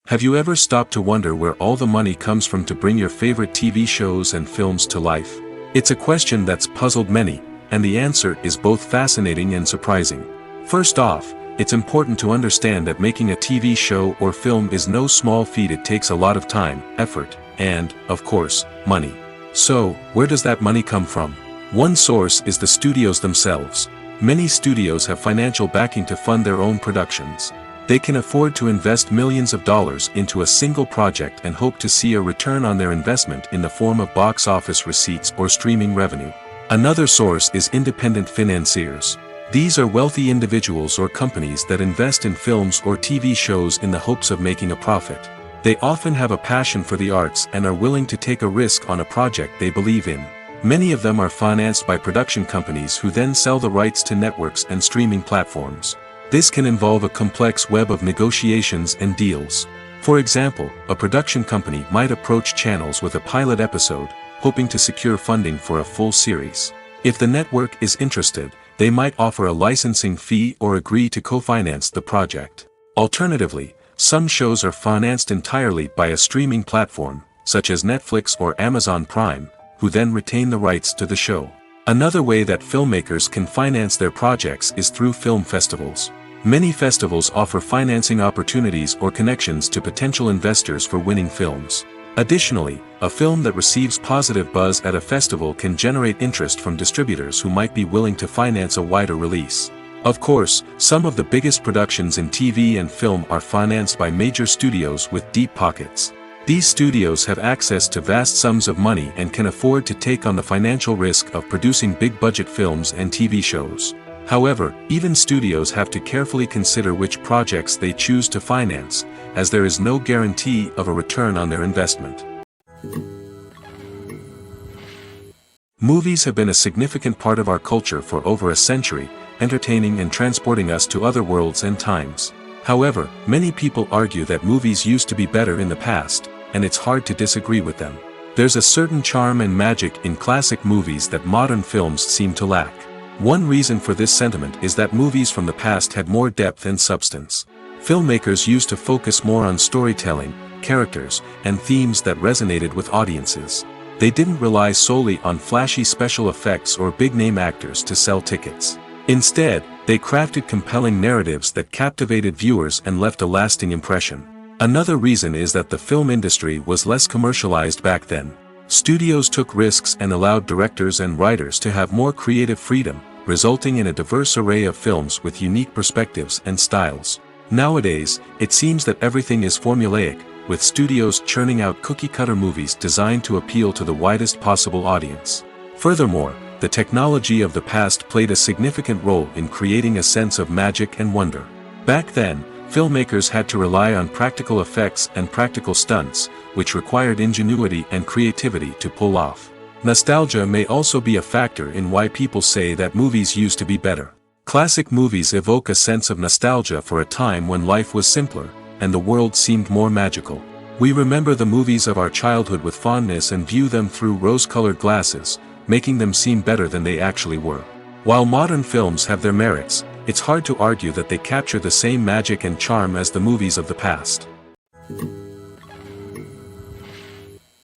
Have you ever stopped to wonder where all the money comes from to bring your favorite TV shows and films to life? It's a question that's puzzled many, and the answer is both fascinating and surprising. First off, it's important to understand that making a TV show or film is no small feat. It takes a lot of time, effort, and, of course, money. So, where does that money come from? One source is the studios themselves. Many studios have financial backing to fund their own productions. They can afford to invest millions of dollars into a single project and hope to see a return on their investment in the form of box office receipts or streaming revenue. Another source is independent financiers. These are wealthy individuals or companies that invest in films or TV shows in the hopes of making a profit. They often have a passion for the arts and are willing to take a risk on a project they believe in. Many of them are financed by production companies who then sell the rights to networks and streaming platforms. This can involve a complex web of negotiations and deals. For example, a production company might approach channels with a pilot episode, hoping to secure funding for a full series. If the network is interested, they might offer a licensing fee or agree to co-finance the project. Alternatively, some shows are financed entirely by a streaming platform, such as Netflix or Amazon Prime, who then retain the rights to the show. Another way that filmmakers can finance their projects is through film festivals. Many festivals offer financing opportunities or connections to potential investors for winning films. Additionally, a film that receives positive buzz at a festival can generate interest from distributors who might be willing to finance a wider release. Of course, some of the biggest productions in TV and film are financed by major studios with deep pockets. These studios have access to vast sums of money and can afford to take on the financial risk of producing big-budget films and TV shows. However, even studios have to carefully consider which projects they choose to finance, as there is no guarantee of a return on their investment. Movies have been a significant part of our culture for over a century, entertaining and transporting us to other worlds and times. However, many people argue that movies used to be better in the past, and it's hard to disagree with them. There's a certain charm and magic in classic movies that modern films seem to lack. One reason for this sentiment is that movies from the past had more depth and substance. Filmmakers used to focus more on storytelling, characters, and themes that resonated with audiences. They didn't rely solely on flashy special effects or big-name actors to sell tickets. Instead, they crafted compelling narratives that captivated viewers and left a lasting impression. Another reason is that the film industry was less commercialized back then. Studios took risks and allowed directors and writers to have more creative freedom, resulting in a diverse array of films with unique perspectives and styles. Nowadays, it seems that everything is formulaic, with studios churning out cookie-cutter movies designed to appeal to the widest possible audience. Furthermore, the technology of the past played a significant role in creating a sense of magic and wonder. Back then, filmmakers had to rely on practical effects and practical stunts, which required ingenuity and creativity to pull off. Nostalgia may also be a factor in why people say that movies used to be better. Classic movies evoke a sense of nostalgia for a time when life was simpler, and the world seemed more magical. We remember the movies of our childhood with fondness and view them through rose-colored glasses, making them seem better than they actually were. While modern films have their merits, it's hard to argue that they capture the same magic and charm as the movies of the past.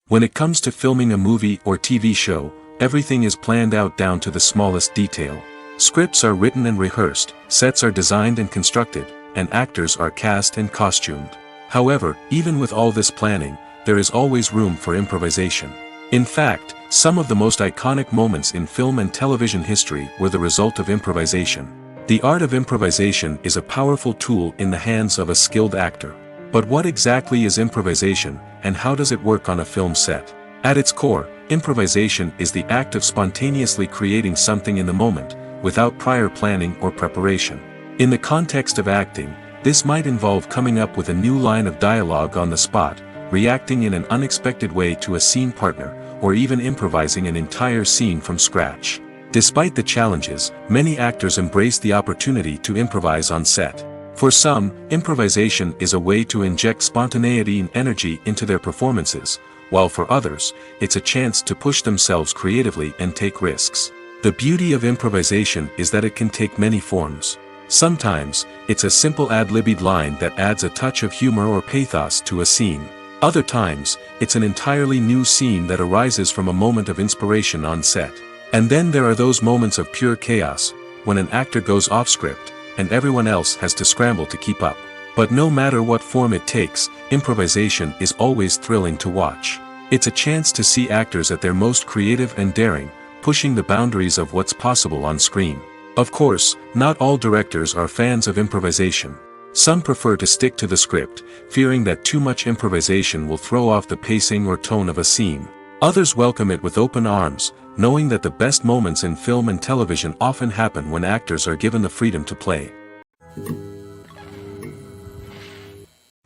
When it comes to filming a movie or TV show, everything is planned out down to the smallest detail. Scripts are written and rehearsed, sets are designed and constructed, and actors are cast and costumed. However, even with all this planning, there is always room for improvisation. In fact, some of the most iconic moments in film and television history were the result of improvisation. The art of improvisation is a powerful tool in the hands of a skilled actor. But what exactly is improvisation, and how does it work on a film set? At its core, improvisation is the act of spontaneously creating something in the moment, without prior planning or preparation. In the context of acting, This might involve coming up with a new line of dialogue on the spot, reacting in an unexpected way to a scene partner, or even improvising an entire scene from scratch. Despite the challenges, many actors embrace the opportunity to improvise on set. For some, improvisation is a way to inject spontaneity and energy into their performances, while for others, it's a chance to push themselves creatively and take risks. The beauty of improvisation is that it can take many forms. Sometimes, it's a simple ad-libbed line that adds a touch of humor or pathos to a scene. Other times, it's an entirely new scene that arises from a moment of inspiration on set. And then there are those moments of pure chaos, when an actor goes off script, and everyone else has to scramble to keep up. But no matter what form it takes, improvisation is always thrilling to watch. It's a chance to see actors at their most creative and daring, pushing the boundaries of what's possible on screen. Of course, not all directors are fans of improvisation. Some prefer to stick to the script, fearing that too much improvisation will throw off the pacing or tone of a scene. Others welcome it with open arms, knowing that the best moments in film and television often happen when actors are given the freedom to play.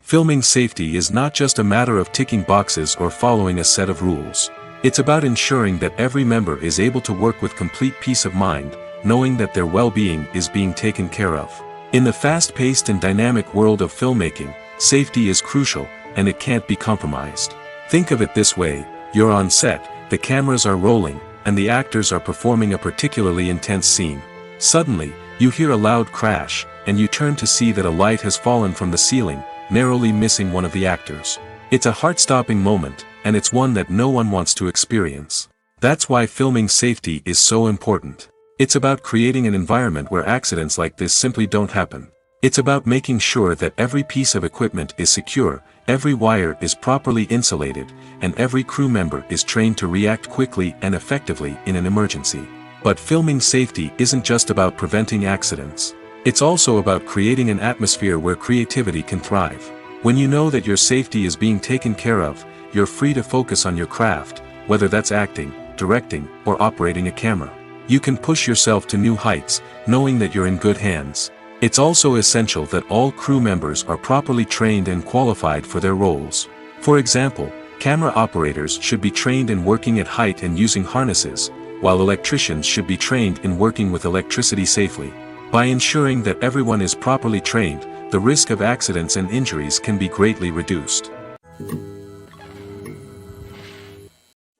Filming safety is not just a matter of ticking boxes or following a set of rules. It's about ensuring that every member is able to work with complete peace of mind, knowing that their well-being is being taken care of. In the fast-paced and dynamic world of filmmaking, safety is crucial, and it can't be compromised. Think of it this way: you're on set, the cameras are rolling, and the actors are performing a particularly intense scene. Suddenly, you hear a loud crash, and you turn to see that a light has fallen from the ceiling, narrowly missing one of the actors. It's a heart-stopping moment, and it's one that no one wants to experience. That's why filming safety is so important. It's about creating an environment where accidents like this simply don't happen. It's about making sure that every piece of equipment is secure, every wire is properly insulated, and every crew member is trained to react quickly and effectively in an emergency. But filming safety isn't just about preventing accidents. It's also about creating an atmosphere where creativity can thrive. When you know that your safety is being taken care of, you're free to focus on your craft, whether that's acting, directing, or operating a camera. You can push yourself to new heights, knowing that you're in good hands. It's also essential that all crew members are properly trained and qualified for their roles. For example, camera operators should be trained in working at height and using harnesses, while electricians should be trained in working with electricity safely. By ensuring that everyone is properly trained, the risk of accidents and injuries can be greatly reduced.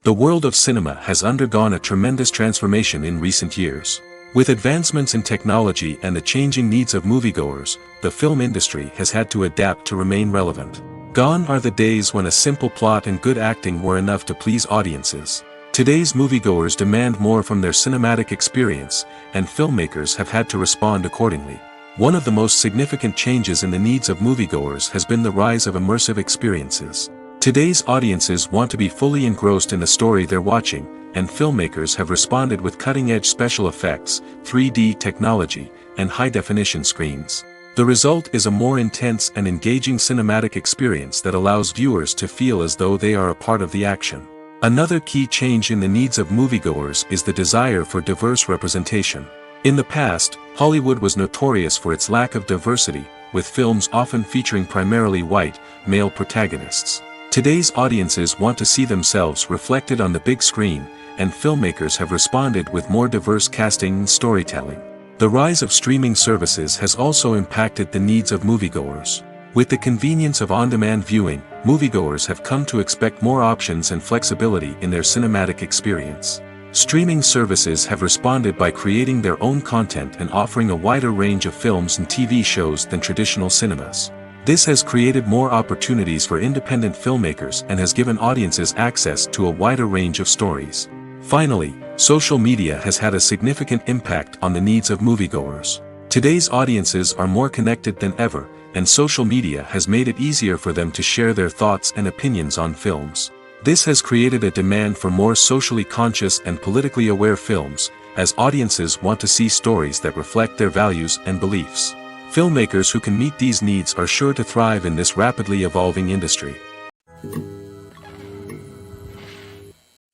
The world of cinema has undergone a tremendous transformation in recent years. With advancements in technology and the changing needs of moviegoers, the film industry has had to adapt to remain relevant. Gone are the days when a simple plot and good acting were enough to please audiences. Today's moviegoers demand more from their cinematic experience, and filmmakers have had to respond accordingly. One of the most significant changes in the needs of moviegoers has been the rise of immersive experiences. Today's audiences want to be fully engrossed in the story they're watching, and filmmakers have responded with cutting-edge special effects, 3D technology, and high-definition screens. The result is a more intense and engaging cinematic experience that allows viewers to feel as though they are a part of the action. Another key change in the needs of moviegoers is the desire for diverse representation. In the past, Hollywood was notorious for its lack of diversity, with films often featuring primarily white, male protagonists. Today's audiences want to see themselves reflected on the big screen, and filmmakers have responded with more diverse casting and storytelling. The rise of streaming services has also impacted the needs of moviegoers. With the convenience of on-demand viewing, moviegoers have come to expect more options and flexibility in their cinematic experience. Streaming services have responded by creating their own content and offering a wider range of films and TV shows than traditional cinemas. This has created more opportunities for independent filmmakers and has given audiences access to a wider range of stories. Finally, social media has had a significant impact on the needs of moviegoers. Today's audiences are more connected than ever, and social media has made it easier for them to share their thoughts and opinions on films. This has created a demand for more socially conscious and politically aware films, as audiences want to see stories that reflect their values and beliefs. Filmmakers who can meet these needs are sure to thrive in this rapidly evolving industry.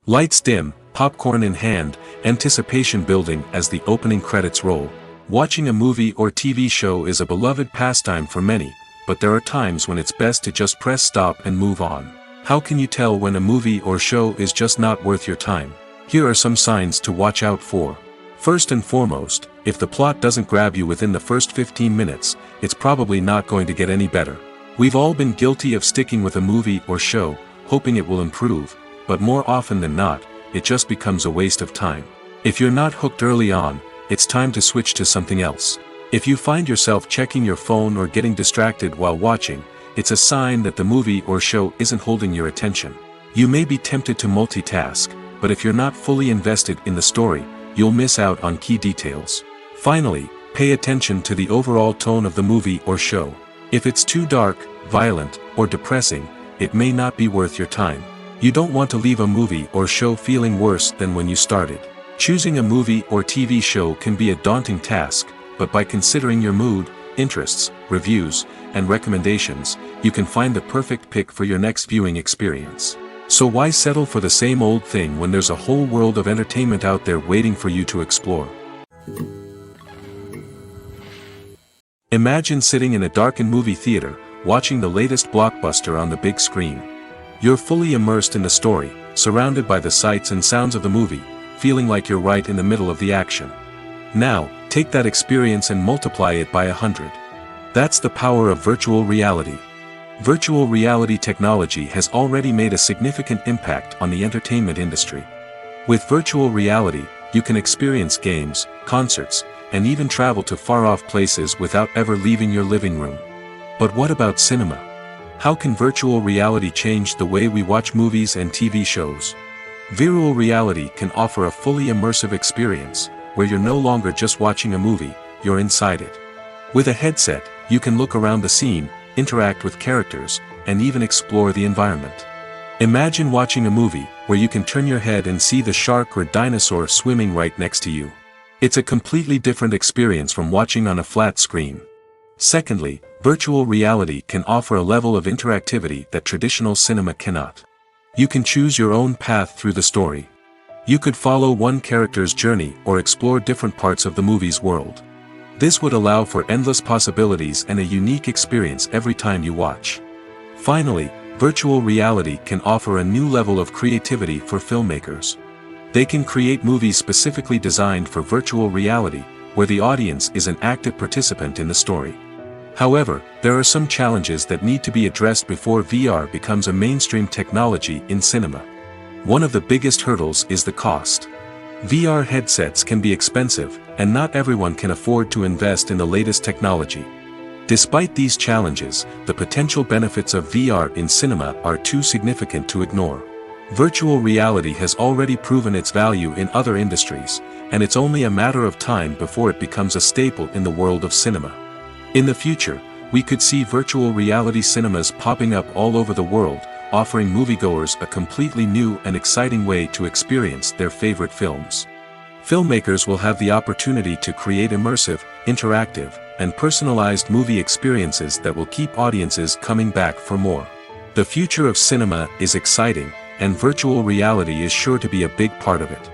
Lights dim, popcorn in hand, anticipation building as the opening credits roll. Watching a movie or TV show is a beloved pastime for many, but there are times when it's best to just press stop and move on. How can you tell when a movie or show is just not worth your time? Here are some signs to watch out for. First and foremost, if the plot doesn't grab you within the first 15 minutes, it's probably not going to get any better. We've all been guilty of sticking with a movie or show, hoping it will improve, but more often than not, it just becomes a waste of time. If you're not hooked early on, it's time to switch to something else. If you find yourself checking your phone or getting distracted while watching, it's a sign that the movie or show isn't holding your attention. You may be tempted to multitask, but if you're not fully invested in the story, you'll miss out on key details. Finally, pay attention to the overall tone of the movie or show. If it's too dark, violent, or depressing, it may not be worth your time. You don't want to leave a movie or show feeling worse than when you started. Choosing a movie or TV show can be a daunting task, but by considering your mood, interests, reviews, and recommendations, you can find the perfect pick for your next viewing experience. So why settle for the same old thing when there's a whole world of entertainment out there waiting for you to explore? Imagine sitting in a darkened movie theater, watching the latest blockbuster on the big screen. You're fully immersed in the story, surrounded by the sights and sounds of the movie, feeling like you're right in the middle of the action. Now, take that experience and multiply it by 100. That's the power of virtual reality. Virtual reality technology has already made a significant impact on the entertainment industry. With virtual reality, you can experience games, concerts, and even travel to far-off places without ever leaving your living room. But what about cinema? How can virtual reality change the way we watch movies and TV shows? Virtual reality can offer a fully immersive experience, where you're no longer just watching a movie, you're inside it. With a headset, you can look around the scene, interact with characters, and even explore the environment. Imagine watching a movie where you can turn your head and see the shark or dinosaur swimming right next to you. It's a completely different experience from watching on a flat screen. Secondly, virtual reality can offer a level of interactivity that traditional cinema cannot. You can choose your own path through the story. You could follow one character's journey or explore different parts of the movie's world. This would allow for endless possibilities and a unique experience every time you watch. Finally, virtual reality can offer a new level of creativity for filmmakers. They can create movies specifically designed for virtual reality, where the audience is an active participant in the story. However, there are some challenges that need to be addressed before VR becomes a mainstream technology in cinema. One of the biggest hurdles is the cost. VR headsets can be expensive, and not everyone can afford to invest in the latest technology. Despite these challenges, the potential benefits of VR in cinema are too significant to ignore. Virtual reality has already proven its value in other industries, and it's only a matter of time before it becomes a staple in the world of cinema. In the future, we could see virtual reality cinemas popping up all over the world, offering moviegoers a completely new and exciting way to experience their favorite films. Filmmakers will have the opportunity to create immersive, interactive, and personalized movie experiences that will keep audiences coming back for more. The future of cinema is exciting, and virtual reality is sure to be a big part of it.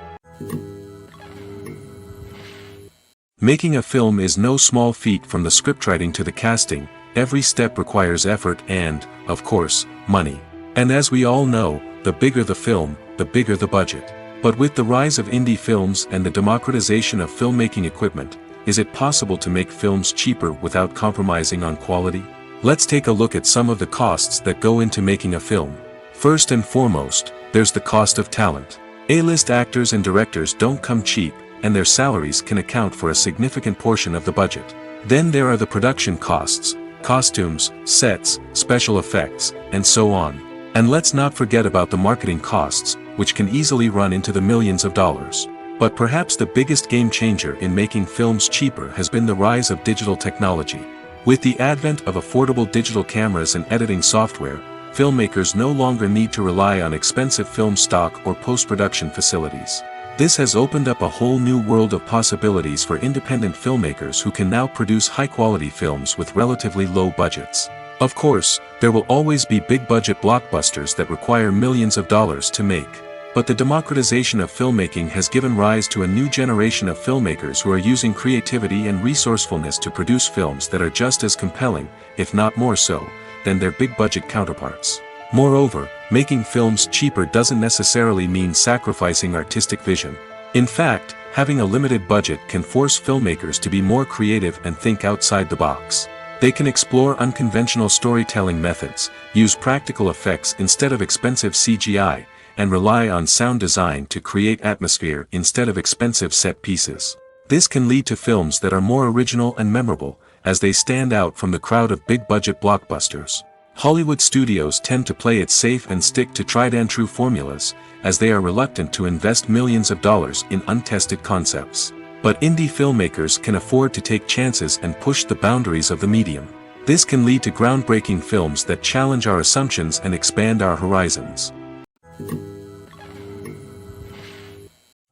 Making a film is no small feat. From the scriptwriting to the casting, every step requires effort and, of course, money. And as we all know, the bigger the film, the bigger the budget. But with the rise of indie films and the democratization of filmmaking equipment, is it possible to make films cheaper without compromising on quality? Let's take a look at some of the costs that go into making a film. First and foremost, there's the cost of talent. A-list actors and directors don't come cheap, and their salaries can account for a significant portion of the budget. Then there are the production costs, costumes, sets, special effects, and so on. And let's not forget about the marketing costs, which can easily run into the millions of dollars. But perhaps the biggest game changer in making films cheaper has been the rise of digital technology. With the advent of affordable digital cameras and editing software, filmmakers no longer need to rely on expensive film stock or post-production facilities. This has opened up a whole new world of possibilities for independent filmmakers who can now produce high-quality films with relatively low budgets. Of course, there will always be big-budget blockbusters that require millions of dollars to make. But the democratization of filmmaking has given rise to a new generation of filmmakers who are using creativity and resourcefulness to produce films that are just as compelling, if not more so, than their big-budget counterparts. Moreover, making films cheaper doesn't necessarily mean sacrificing artistic vision. In fact, having a limited budget can force filmmakers to be more creative and think outside the box. They can explore unconventional storytelling methods, use practical effects instead of expensive CGI, and rely on sound design to create atmosphere instead of expensive set pieces. This can lead to films that are more original and memorable, as they stand out from the crowd of big-budget blockbusters. Hollywood studios tend to play it safe and stick to tried-and-true formulas, as they are reluctant to invest millions of dollars in untested concepts. But indie filmmakers can afford to take chances and push the boundaries of the medium. This can lead to groundbreaking films that challenge our assumptions and expand our horizons.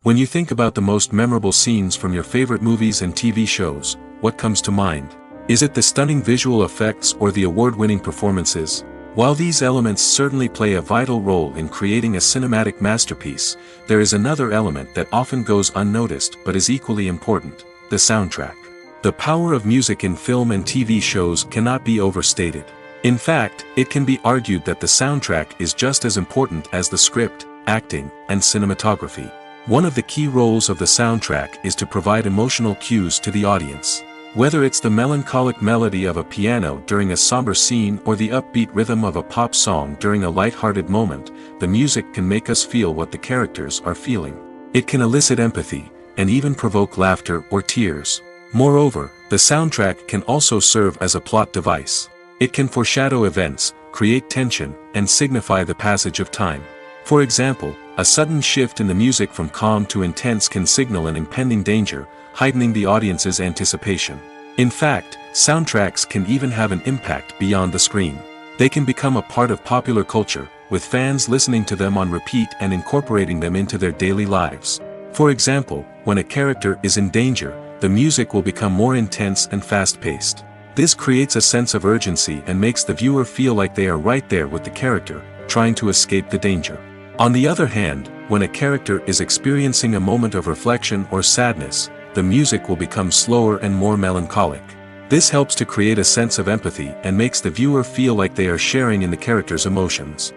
When you think about the most memorable scenes from your favorite movies and TV shows, what comes to mind? Is it the stunning visual effects or the award-winning performances? While these elements certainly play a vital role in creating a cinematic masterpiece, there is another element that often goes unnoticed but is equally important: the soundtrack. The power of music in film and TV shows cannot be overstated. In fact, it can be argued that the soundtrack is just as important as the script, acting, and cinematography. One of the key roles of the soundtrack is to provide emotional cues to the audience. Whether it's the melancholic melody of a piano during a somber scene or the upbeat rhythm of a pop song during a light-hearted moment, the music can make us feel what the characters are feeling. It can elicit empathy, and even provoke laughter or tears. Moreover, the soundtrack can also serve as a plot device. It can foreshadow events, create tension, and signify the passage of time. For example, a sudden shift in the music from calm to intense can signal an impending danger, heightening the audience's anticipation. In fact, soundtracks can even have an impact beyond the screen. They can become a part of popular culture, with fans listening to them on repeat and incorporating them into their daily lives. For example, when a character is in danger, the music will become more intense and fast-paced. This creates a sense of urgency and makes the viewer feel like they are right there with the character, trying to escape the danger. On the other hand, when a character is experiencing a moment of reflection or sadness, the music will become slower and more melancholic. This helps to create a sense of empathy and makes the viewer feel like they are sharing in the character's emotions.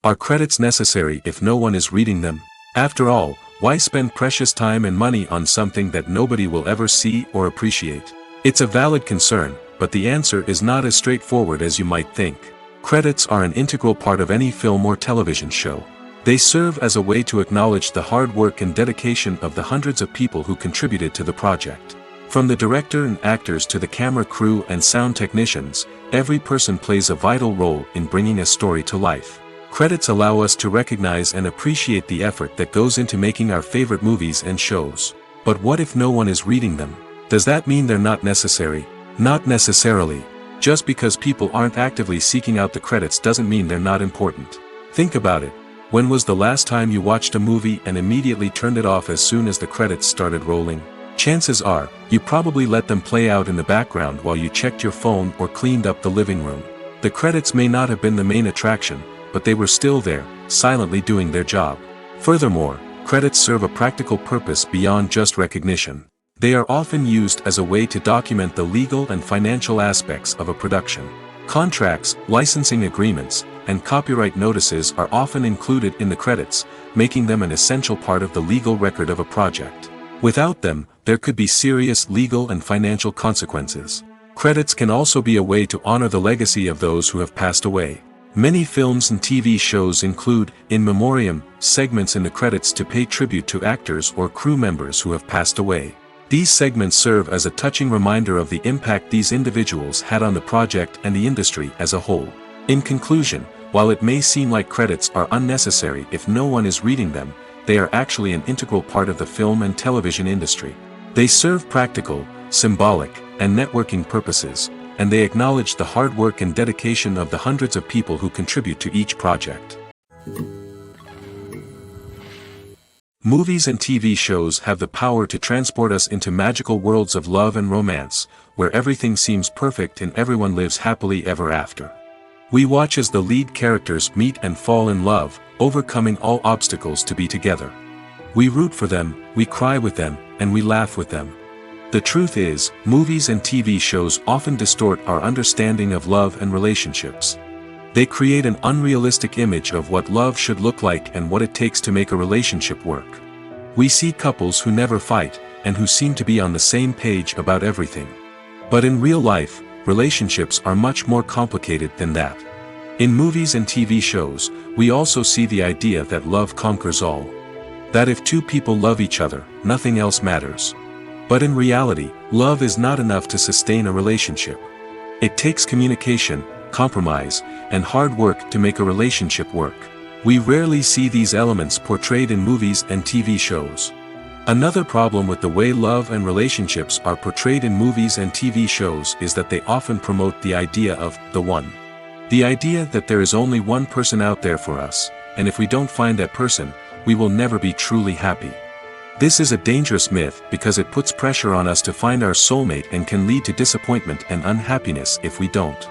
Are credits necessary if no one is reading them? After all, why spend precious time and money on something that nobody will ever see or appreciate? It's a valid concern, but the answer is not as straightforward as you might think. Credits are an integral part of any film or television show. They serve as a way to acknowledge the hard work and dedication of the hundreds of people who contributed to the project. From the director and actors to the camera crew and sound technicians, every person plays a vital role in bringing a story to life. Credits allow us to recognize and appreciate the effort that goes into making our favorite movies and shows. But what if no one is reading them? Does that mean they're not necessary? Not necessarily. Just because people aren't actively seeking out the credits doesn't mean they're not important. Think about it. When was the last time you watched a movie and immediately turned it off as soon as the credits started rolling? Chances are, you probably let them play out in the background while you checked your phone or cleaned up the living room. The credits may not have been the main attraction, but they were still there, silently doing their job. Furthermore, credits serve a practical purpose beyond just recognition. They are often used as a way to document the legal and financial aspects of a production. Contracts, licensing agreements, and copyright notices are often included in the credits, making them an essential part of the legal record of a project. Without them, there could be serious legal and financial consequences. Credits can also be a way to honor the legacy of those who have passed away. Many films and TV shows include, in memoriam, segments in the credits to pay tribute to actors or crew members who have passed away. These segments serve as a touching reminder of the impact these individuals had on the project and the industry as a whole. In conclusion, while it may seem like credits are unnecessary if no one is reading them, they are actually an integral part of the film and television industry. They serve practical, symbolic, and networking purposes, and they acknowledge the hard work and dedication of the hundreds of people who contribute to each project. Movies and TV shows have the power to transport us into magical worlds of love and romance, where everything seems perfect and everyone lives happily ever after. We watch as the lead characters meet and fall in love, overcoming all obstacles to be together. We root for them, we cry with them, and we laugh with them. The truth is, movies and TV shows often distort our understanding of love and relationships. They create an unrealistic image of what love should look like and what it takes to make a relationship work. We see couples who never fight, and who seem to be on the same page about everything. But in real life, relationships are much more complicated than that. In movies and TV shows, we also see the idea that love conquers all. That if two people love each other, nothing else matters. But in reality, love is not enough to sustain a relationship. It takes communication, compromise, and hard work to make a relationship work. We rarely see these elements portrayed in movies and TV shows. Another problem with the way love and relationships are portrayed in movies and TV shows is that they often promote the idea of the one. The idea that there is only one person out there for us, and if we don't find that person, we will never be truly happy. This is a dangerous myth because it puts pressure on us to find our soulmate and can lead to disappointment and unhappiness if we don't.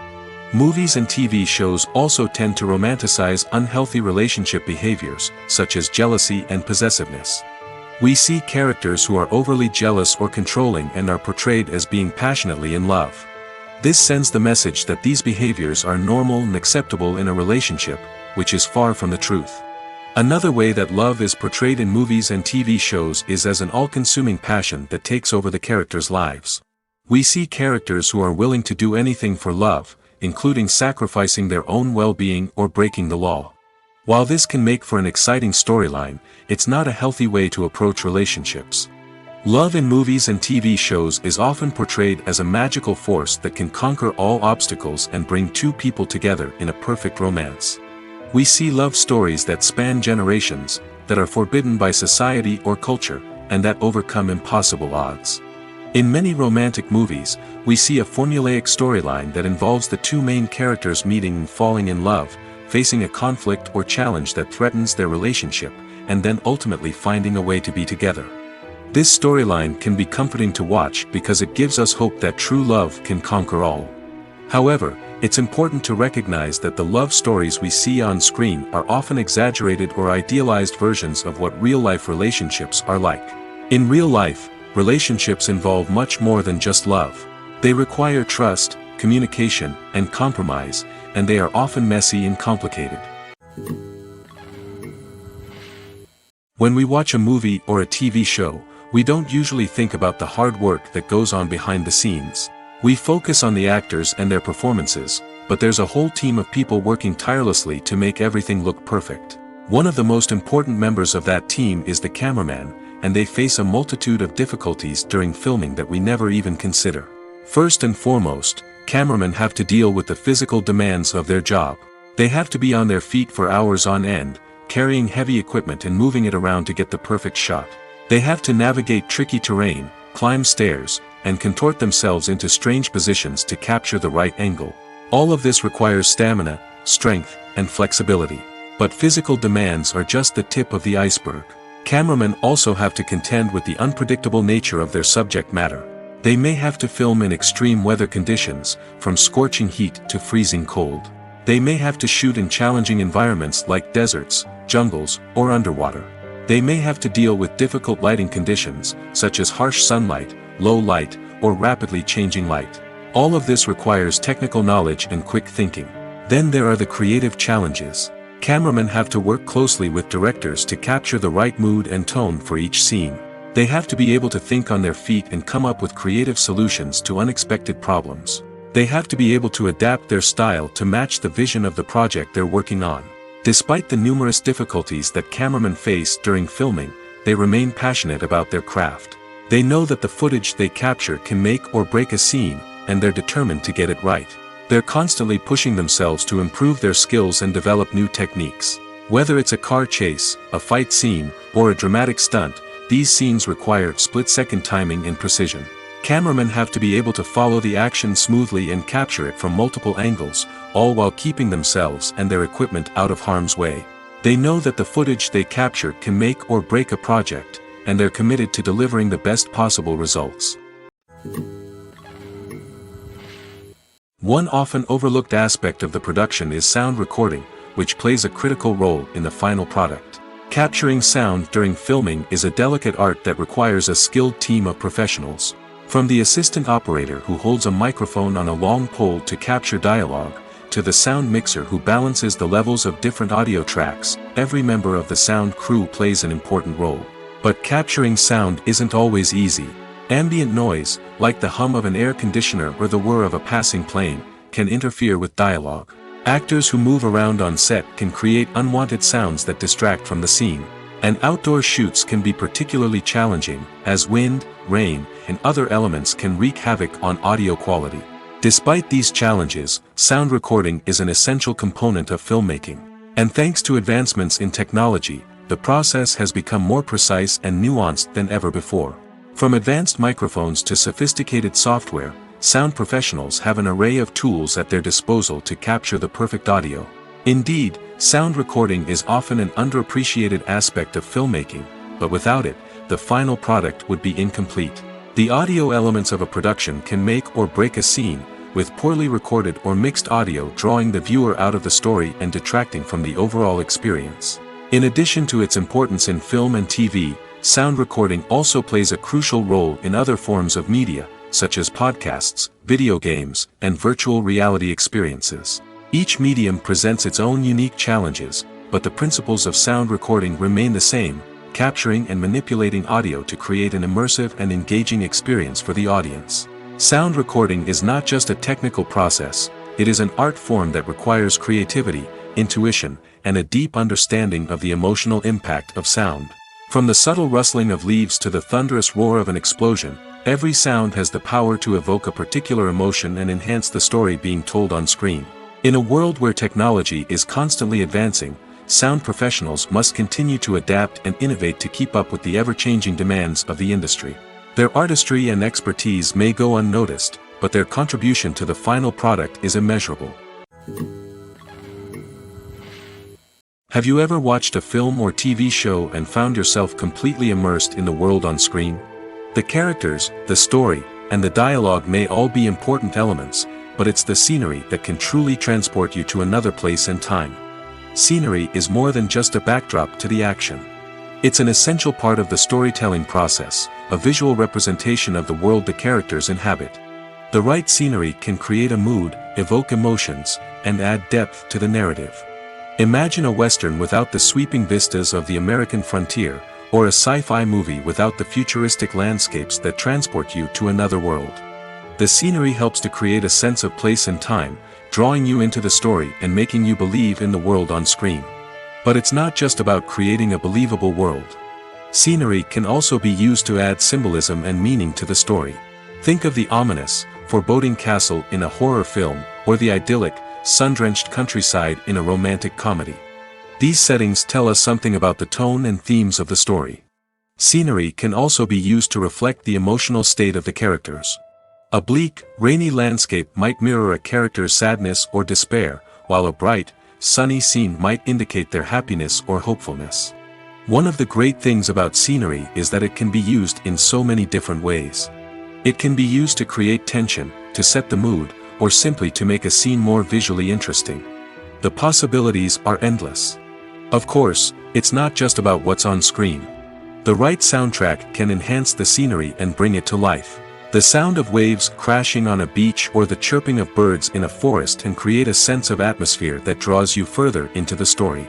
Movies and TV shows also tend to romanticize unhealthy relationship behaviors, such as jealousy and possessiveness. We see characters who are overly jealous or controlling and are portrayed as being passionately in love. This sends the message that these behaviors are normal and acceptable in a relationship, which is far from the truth. Another way that love is portrayed in movies and TV shows is as an all-consuming passion that takes over the characters' lives. We see characters who are willing to do anything for love, including sacrificing their own well-being or breaking the law. While this can make for an exciting storyline, it's not a healthy way to approach relationships. Love in movies and TV shows is often portrayed as a magical force that can conquer all obstacles and bring two people together in a perfect romance. We see love stories that span generations, that are forbidden by society or culture, and that overcome impossible odds. In many romantic movies, we see a formulaic storyline that involves the two main characters meeting and falling in love, facing a conflict or challenge that threatens their relationship, and then ultimately finding a way to be together. This storyline can be comforting to watch because it gives us hope that true love can conquer all. However, it's important to recognize that the love stories we see on screen are often exaggerated or idealized versions of what real-life relationships are like. In real life, relationships involve much more than just love. They require trust, communication, and compromise, and they are often messy and complicated. When we watch a movie or a TV show, we don't usually think about the hard work that goes on behind the scenes. We focus on the actors and their performances, but there's a whole team of people working tirelessly to make everything look perfect. One of the most important members of that team is the cameraman, and they face a multitude of difficulties during filming that we never even consider. First and foremost, cameramen have to deal with the physical demands of their job. They have to be on their feet for hours on end, carrying heavy equipment and moving it around to get the perfect shot. They have to navigate tricky terrain, climb stairs, and contort themselves into strange positions to capture the right angle. All of this requires stamina, strength, and flexibility. But physical demands are just the tip of the iceberg. Cameramen also have to contend with the unpredictable nature of their subject matter. They may have to film in extreme weather conditions, from scorching heat to freezing cold. They may have to shoot in challenging environments like deserts, jungles, or underwater. They may have to deal with difficult lighting conditions, such as harsh sunlight, low light, or rapidly changing light. All of this requires technical knowledge and quick thinking. Then there are the creative challenges. Cameramen have to work closely with directors to capture the right mood and tone for each scene. They have to be able to think on their feet and come up with creative solutions to unexpected problems. They have to be able to adapt their style to match the vision of the project they're working on. Despite the numerous difficulties that cameramen face during filming, they remain passionate about their craft. They know that the footage they capture can make or break a scene, and they're determined to get it right. They're constantly pushing themselves to improve their skills and develop new techniques. Whether it's a car chase, a fight scene, or a dramatic stunt, these scenes require split-second timing and precision. Cameramen have to be able to follow the action smoothly and capture it from multiple angles, all while keeping themselves and their equipment out of harm's way. They know that the footage they capture can make or break a project, and they're committed to delivering the best possible results. One often overlooked aspect of the production is sound recording, which plays a critical role in the final product. Capturing sound during filming is a delicate art that requires a skilled team of professionals. From the assistant operator who holds a microphone on a long pole to capture dialogue, to the sound mixer who balances the levels of different audio tracks, every member of the sound crew plays an important role. But capturing sound isn't always easy. Ambient noise, like the hum of an air conditioner or the whir of a passing plane, can interfere with dialogue. Actors who move around on set can create unwanted sounds that distract from the scene. And outdoor shoots can be particularly challenging, as wind, rain, and other elements can wreak havoc on audio quality. Despite these challenges, sound recording is an essential component of filmmaking. And thanks to advancements in technology, the process has become more precise and nuanced than ever before. From advanced microphones to sophisticated software, sound professionals have an array of tools at their disposal to capture the perfect audio. Indeed, sound recording is often an underappreciated aspect of filmmaking, but without it, the final product would be incomplete. The audio elements of a production can make or break a scene, with poorly recorded or mixed audio drawing the viewer out of the story and detracting from the overall experience. In addition to its importance in film and TV, sound recording also plays a crucial role in other forms of media, such as podcasts, video games, and virtual reality experiences. Each medium presents its own unique challenges, but the principles of sound recording remain the same, capturing and manipulating audio to create an immersive and engaging experience for the audience. Sound recording is not just a technical process, it is an art form that requires creativity, intuition, and a deep understanding of the emotional impact of sound. From the subtle rustling of leaves to the thunderous roar of an explosion, every sound has the power to evoke a particular emotion and enhance the story being told on screen. In a world where technology is constantly advancing, sound professionals must continue to adapt and innovate to keep up with the ever-changing demands of the industry. Their artistry and expertise may go unnoticed, but their contribution to the final product is immeasurable. Have you ever watched a film or TV show and found yourself completely immersed in the world on screen? The characters, the story, and the dialogue may all be important elements, but it's the scenery that can truly transport you to another place and time. Scenery is more than just a backdrop to the action. It's an essential part of the storytelling process, a visual representation of the world the characters inhabit. The right scenery can create a mood, evoke emotions, and add depth to the narrative. Imagine a Western without the sweeping vistas of the American frontier, or a sci-fi movie without the futuristic landscapes that transport you to another world. The scenery helps to create a sense of place and time, drawing you into the story and making you believe in the world on screen. But it's not just about creating a believable world. Scenery can also be used to add symbolism and meaning to the story. Think of the ominous, foreboding castle in a horror film, or the idyllic, sun-drenched countryside in a romantic comedy. These settings tell us something about the tone and themes of the story. Scenery can also be used to reflect the emotional state of the characters. A bleak, rainy landscape might mirror a character's sadness or despair, while a bright, sunny scene might indicate their happiness or hopefulness. One of the great things about scenery is that it can be used in so many different ways. It can be used to create tension, to set the mood, or simply to make a scene more visually interesting. The possibilities are endless. Of course, it's not just about what's on screen. The right soundtrack can enhance the scenery and bring it to life. The sound of waves crashing on a beach or the chirping of birds in a forest can create a sense of atmosphere that draws you further into the story.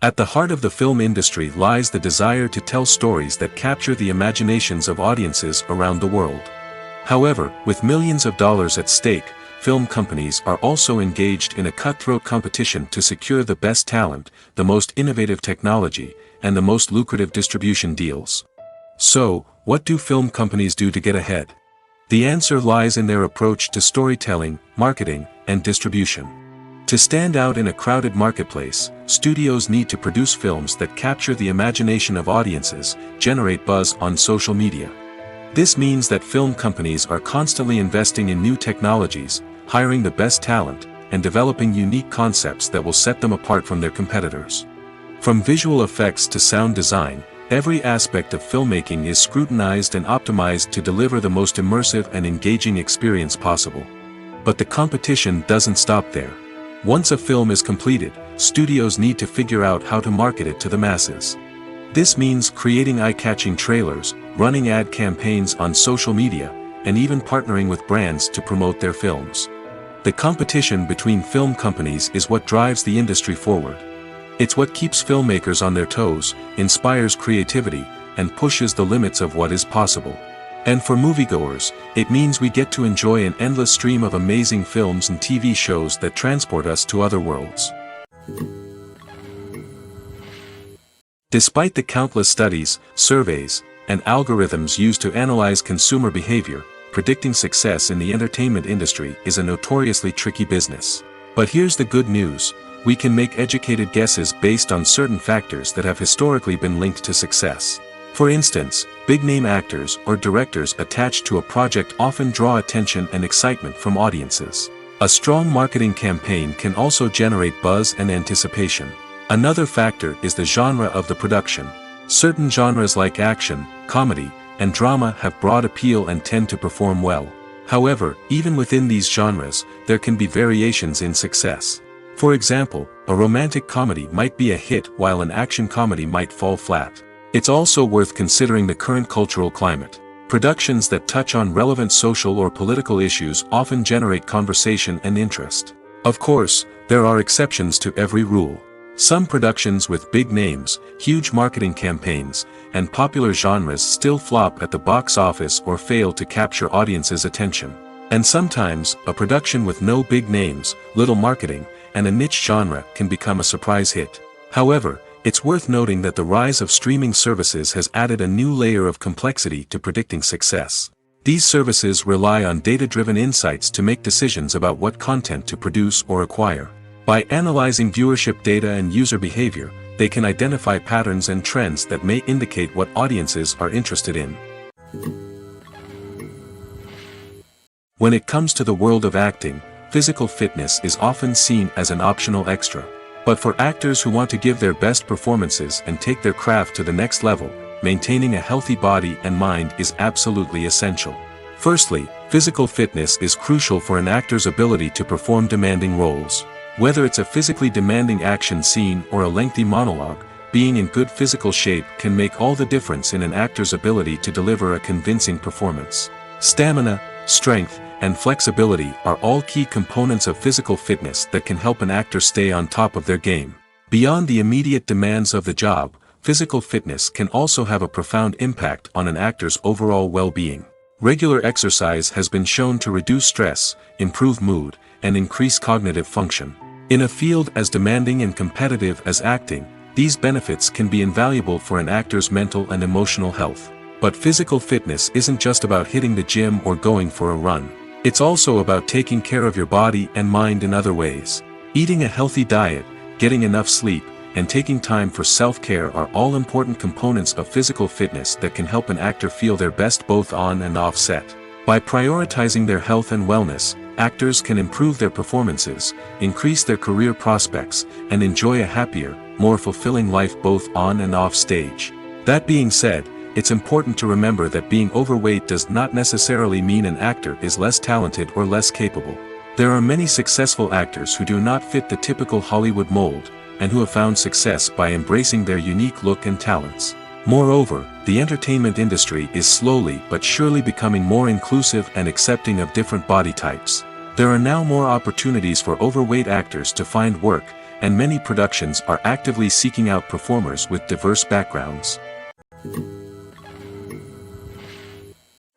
At the heart of the film industry lies the desire to tell stories that capture the imaginations of audiences around the world. However, with millions of dollars at stake, film companies are also engaged in a cutthroat competition to secure the best talent, the most innovative technology, and the most lucrative distribution deals. So, what do film companies do to get ahead? The answer lies in their approach to storytelling, marketing, and distribution. To stand out in a crowded marketplace, studios need to produce films that capture the imagination of audiences, generate buzz on social media. This means that film companies are constantly investing in new technologies, hiring the best talent, and developing unique concepts that will set them apart from their competitors. From visual effects to sound design, Every aspect of filmmaking is scrutinized and optimized to deliver the most immersive and engaging experience possible. But the competition doesn't stop there. Once a film is completed, studios need to figure out how to market it to the masses. This means creating eye-catching trailers, running ad campaigns on social media, and even partnering with brands to promote their films. The competition between film companies is what drives the industry forward. It's what keeps filmmakers on their toes, inspires creativity, and pushes the limits of what is possible. And for moviegoers, it means we get to enjoy an endless stream of amazing films and TV shows that transport us to other worlds. Despite the countless studies, surveys, and algorithms used to analyze consumer behavior, predicting success in the entertainment industry is a notoriously tricky business. But here's the good news: we can make educated guesses based on certain factors that have historically been linked to success. For instance, big-name actors or directors attached to a project often draw attention and excitement from audiences. A strong marketing campaign can also generate buzz and anticipation. Another factor is the genre of the production. Certain genres like action, comedy, and drama have broad appeal and tend to perform well. However, even within these genres, there can be variations in success. For example, a romantic comedy might be a hit while an action comedy might fall flat. It's also worth considering the current cultural climate. Productions that touch on relevant social or political issues often generate conversation and interest. Of course, there are exceptions to every rule. Some productions with big names, huge marketing campaigns, and popular genres still flop at the box office or fail to capture audiences' attention. And sometimes, a production with no big names, little marketing, and a niche genre can become a surprise hit. However, it's worth noting that the rise of streaming services has added a new layer of complexity to predicting success. These services rely on data-driven insights to make decisions about what content to produce or acquire. By analyzing viewership data and user behavior, they can identify patterns and trends that may indicate what audiences are interested in. When it comes to the world of acting, physical fitness is often seen as an optional extra. But for actors who want to give their best performances and take their craft to the next level, maintaining a healthy body and mind is absolutely essential. Firstly, physical fitness is crucial for an actor's ability to perform demanding roles. Whether it's a physically demanding action scene or a lengthy monologue, being in good physical shape can make all the difference in an actor's ability to deliver a convincing performance. Stamina, strength, and flexibility are all key components of physical fitness that can help an actor stay on top of their game. Beyond the immediate demands of the job, physical fitness can also have a profound impact on an actor's overall well-being. Regular exercise has been shown to reduce stress, improve mood, and increase cognitive function. In a field as demanding and competitive as acting, these benefits can be invaluable for an actor's mental and emotional health. But physical fitness isn't just about hitting the gym or going for a run. It's also about taking care of your body and mind in other ways. Eating a healthy diet, getting enough sleep, and taking time for self-care are all important components of physical fitness that can help an actor feel their best both on and off set. By prioritizing their health and wellness, actors can improve their performances, increase their career prospects, and enjoy a happier, more fulfilling life both on and off stage. That being said, it's important to remember that being overweight does not necessarily mean an actor is less talented or less capable. There are many successful actors who do not fit the typical Hollywood mold, and who have found success by embracing their unique look and talents. Moreover, the entertainment industry is slowly but surely becoming more inclusive and accepting of different body types. There are now more opportunities for overweight actors to find work, and many productions are actively seeking out performers with diverse backgrounds.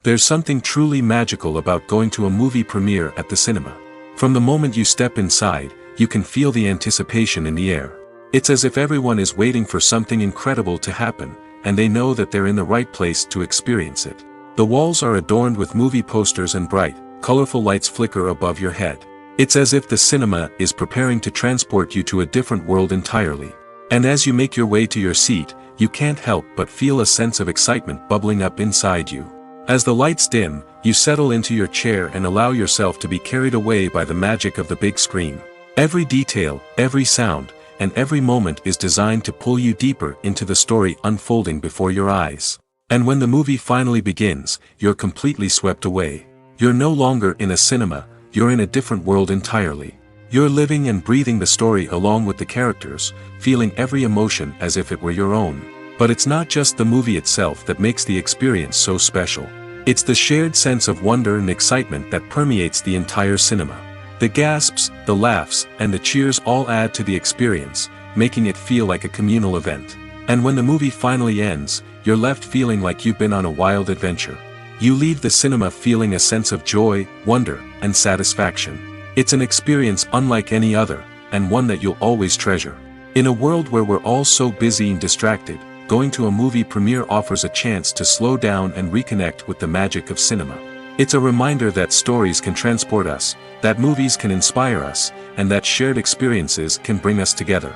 There's something truly magical about going to a movie premiere at the cinema. From the moment you step inside, you can feel the anticipation in the air. It's as if everyone is waiting for something incredible to happen, and they know that they're in the right place to experience it. The walls are adorned with movie posters and bright, colorful lights flicker above your head. It's as if the cinema is preparing to transport you to a different world entirely. And as you make your way to your seat, you can't help but feel a sense of excitement bubbling up inside you. As the lights dim, you settle into your chair and allow yourself to be carried away by the magic of the big screen. Every detail, every sound, and every moment is designed to pull you deeper into the story unfolding before your eyes. And when the movie finally begins, you're completely swept away. You're no longer in a cinema, you're in a different world entirely. You're living and breathing the story along with the characters, feeling every emotion as if it were your own. But it's not just the movie itself that makes the experience so special. It's the shared sense of wonder and excitement that permeates the entire cinema. The gasps, the laughs, and the cheers all add to the experience, making it feel like a communal event. And when the movie finally ends, you're left feeling like you've been on a wild adventure. You leave the cinema feeling a sense of joy, wonder, and satisfaction. It's an experience unlike any other, and one that you'll always treasure. In a world where we're all so busy and distracted, going to a movie premiere offers a chance to slow down and reconnect with the magic of cinema. It's a reminder that stories can transport us, that movies can inspire us, and that shared experiences can bring us together.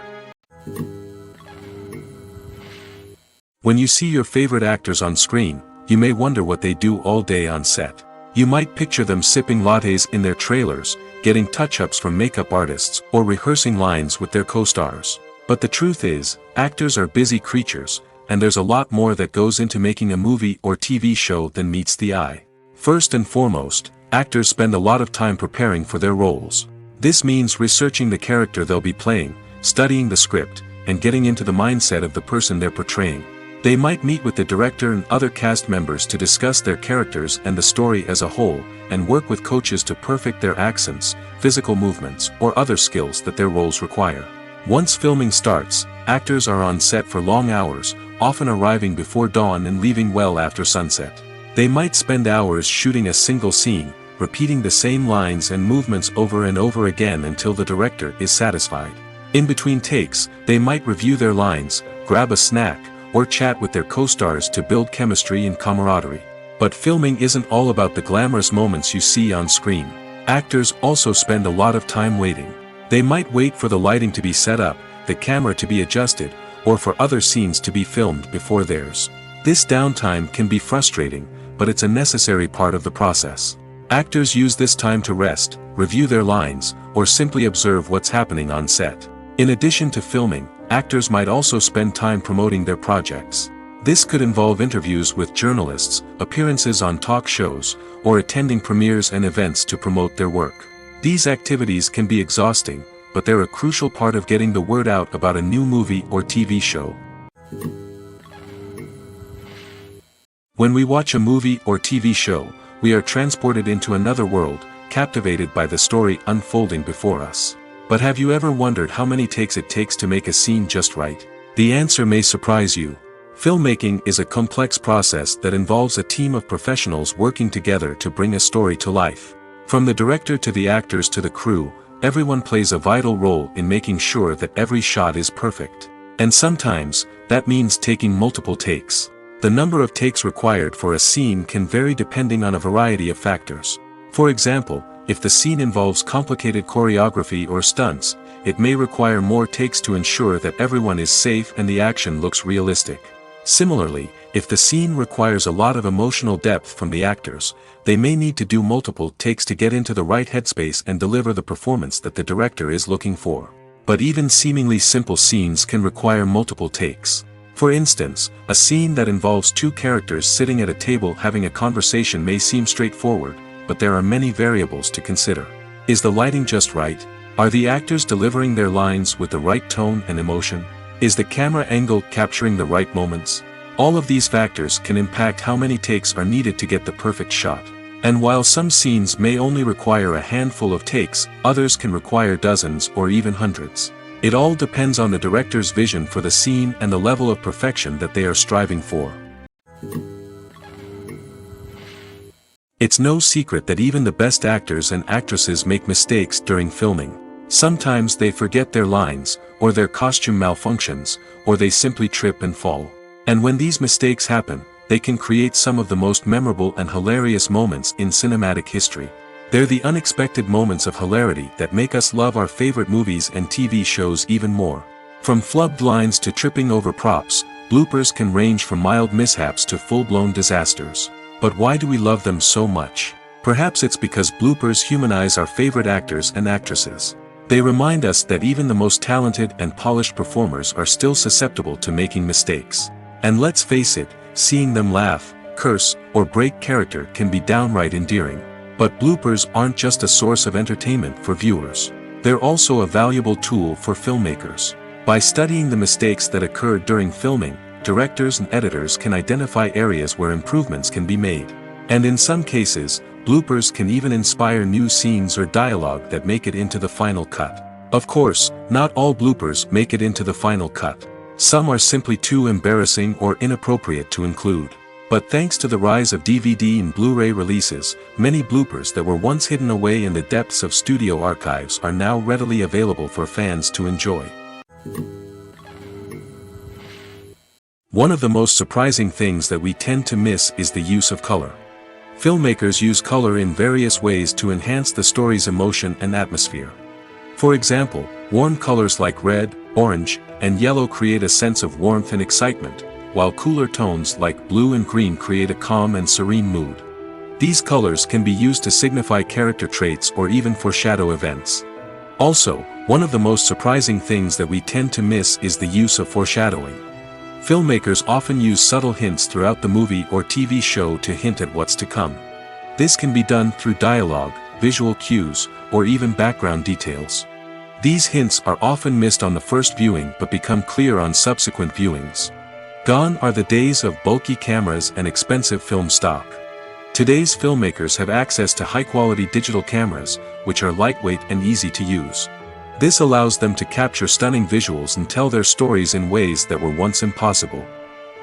When you see your favorite actors on screen, you may wonder what they do all day on set. You might picture them sipping lattes in their trailers, getting touch-ups from makeup artists, or rehearsing lines with their co-stars. But the truth is, actors are busy creatures, and there's a lot more that goes into making a movie or TV show than meets the eye. First and foremost, actors spend a lot of time preparing for their roles. This means researching the character they'll be playing, studying the script, and getting into the mindset of the person they're portraying. They might meet with the director and other cast members to discuss their characters and the story as a whole, and work with coaches to perfect their accents, physical movements, or other skills that their roles require. Once filming starts, actors are on set for long hours, often arriving before dawn and leaving well after sunset. They might spend hours shooting a single scene, repeating the same lines and movements over and over again until the director is satisfied. In between takes, they might review their lines, grab a snack, or chat with their co-stars to build chemistry and camaraderie. But filming isn't all about the glamorous moments you see on screen. Actors also spend a lot of time waiting. They might wait for the lighting to be set up, the camera to be adjusted, or for other scenes to be filmed before theirs. This downtime can be frustrating, but it's a necessary part of the process. Actors use this time to rest, review their lines, or simply observe what's happening on set. In addition to filming, actors might also spend time promoting their projects. This could involve interviews with journalists, appearances on talk shows, or attending premieres and events to promote their work. These activities can be exhausting, but they're a crucial part of getting the word out about a new movie or TV show. When we watch a movie or TV show, we are transported into another world, captivated by the story unfolding before us. But have you ever wondered how many takes it takes to make a scene just right? The answer may surprise you. Filmmaking is a complex process that involves a team of professionals working together to bring a story to life. From the director to the actors to the crew, everyone plays a vital role in making sure that every shot is perfect. And sometimes, that means taking multiple takes. The number of takes required for a scene can vary depending on a variety of factors. For example, if the scene involves complicated choreography or stunts, it may require more takes to ensure that everyone is safe and the action looks realistic. Similarly, if the scene requires a lot of emotional depth from the actors, they may need to do multiple takes to get into the right headspace and deliver the performance that the director is looking for. But even seemingly simple scenes can require multiple takes. For instance, a scene that involves two characters sitting at a table having a conversation may seem straightforward, but there are many variables to consider. Is the lighting just right? Are the actors delivering their lines with the right tone and emotion? Is the camera angle capturing the right moments? All of these factors can impact how many takes are needed to get the perfect shot. And while some scenes may only require a handful of takes, others can require dozens or even hundreds. It all depends on the director's vision for the scene and the level of perfection that they are striving for. It's no secret that even the best actors and actresses make mistakes during filming. Sometimes they forget their lines, or their costume malfunctions, or they simply trip and fall. And when these mistakes happen, they can create some of the most memorable and hilarious moments in cinematic history. They're the unexpected moments of hilarity that make us love our favorite movies and TV shows even more. From flubbed lines to tripping over props, bloopers can range from mild mishaps to full-blown disasters. But why do we love them so much? Perhaps it's because bloopers humanize our favorite actors and actresses. They remind us that even the most talented and polished performers are still susceptible to making mistakes. And let's face it, seeing them laugh, curse, or break character can be downright endearing. But bloopers aren't just a source of entertainment for viewers. They're also a valuable tool for filmmakers. By studying the mistakes that occurred during filming, directors and editors can identify areas where improvements can be made. And in some cases, bloopers can even inspire new scenes or dialogue that make it into the final cut. Of course, not all bloopers make it into the final cut. Some are simply too embarrassing or inappropriate to include. But thanks to the rise of DVD and Blu-ray releases, many bloopers that were once hidden away in the depths of studio archives are now readily available for fans to enjoy. One of the most surprising things that we tend to miss is the use of color. Filmmakers use color in various ways to enhance the story's emotion and atmosphere. For example, warm colors like red, orange, and yellow create a sense of warmth and excitement, while cooler tones like blue and green create a calm and serene mood. These colors can be used to signify character traits or even foreshadow events. Also, one of the most surprising things that we tend to miss is the use of foreshadowing. Filmmakers often use subtle hints throughout the movie or TV show to hint at what's to come. This can be done through dialogue, visual cues, or even background details. These hints are often missed on the first viewing but become clear on subsequent viewings. Gone are the days of bulky cameras and expensive film stock. Today's filmmakers have access to high-quality digital cameras, which are lightweight and easy to use. This allows them to capture stunning visuals and tell their stories in ways that were once impossible.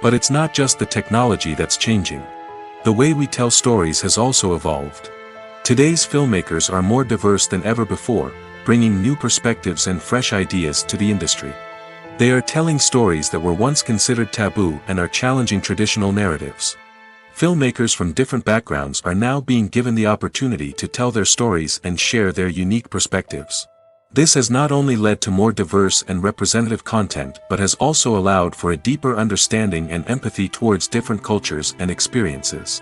But it's not just the technology that's changing. The way we tell stories has also evolved. Today's filmmakers are more diverse than ever before, bringing new perspectives and fresh ideas to the industry. They are telling stories that were once considered taboo and are challenging traditional narratives. Filmmakers from different backgrounds are now being given the opportunity to tell their stories and share their unique perspectives. This has not only led to more diverse and representative content but has also allowed for a deeper understanding and empathy towards different cultures and experiences.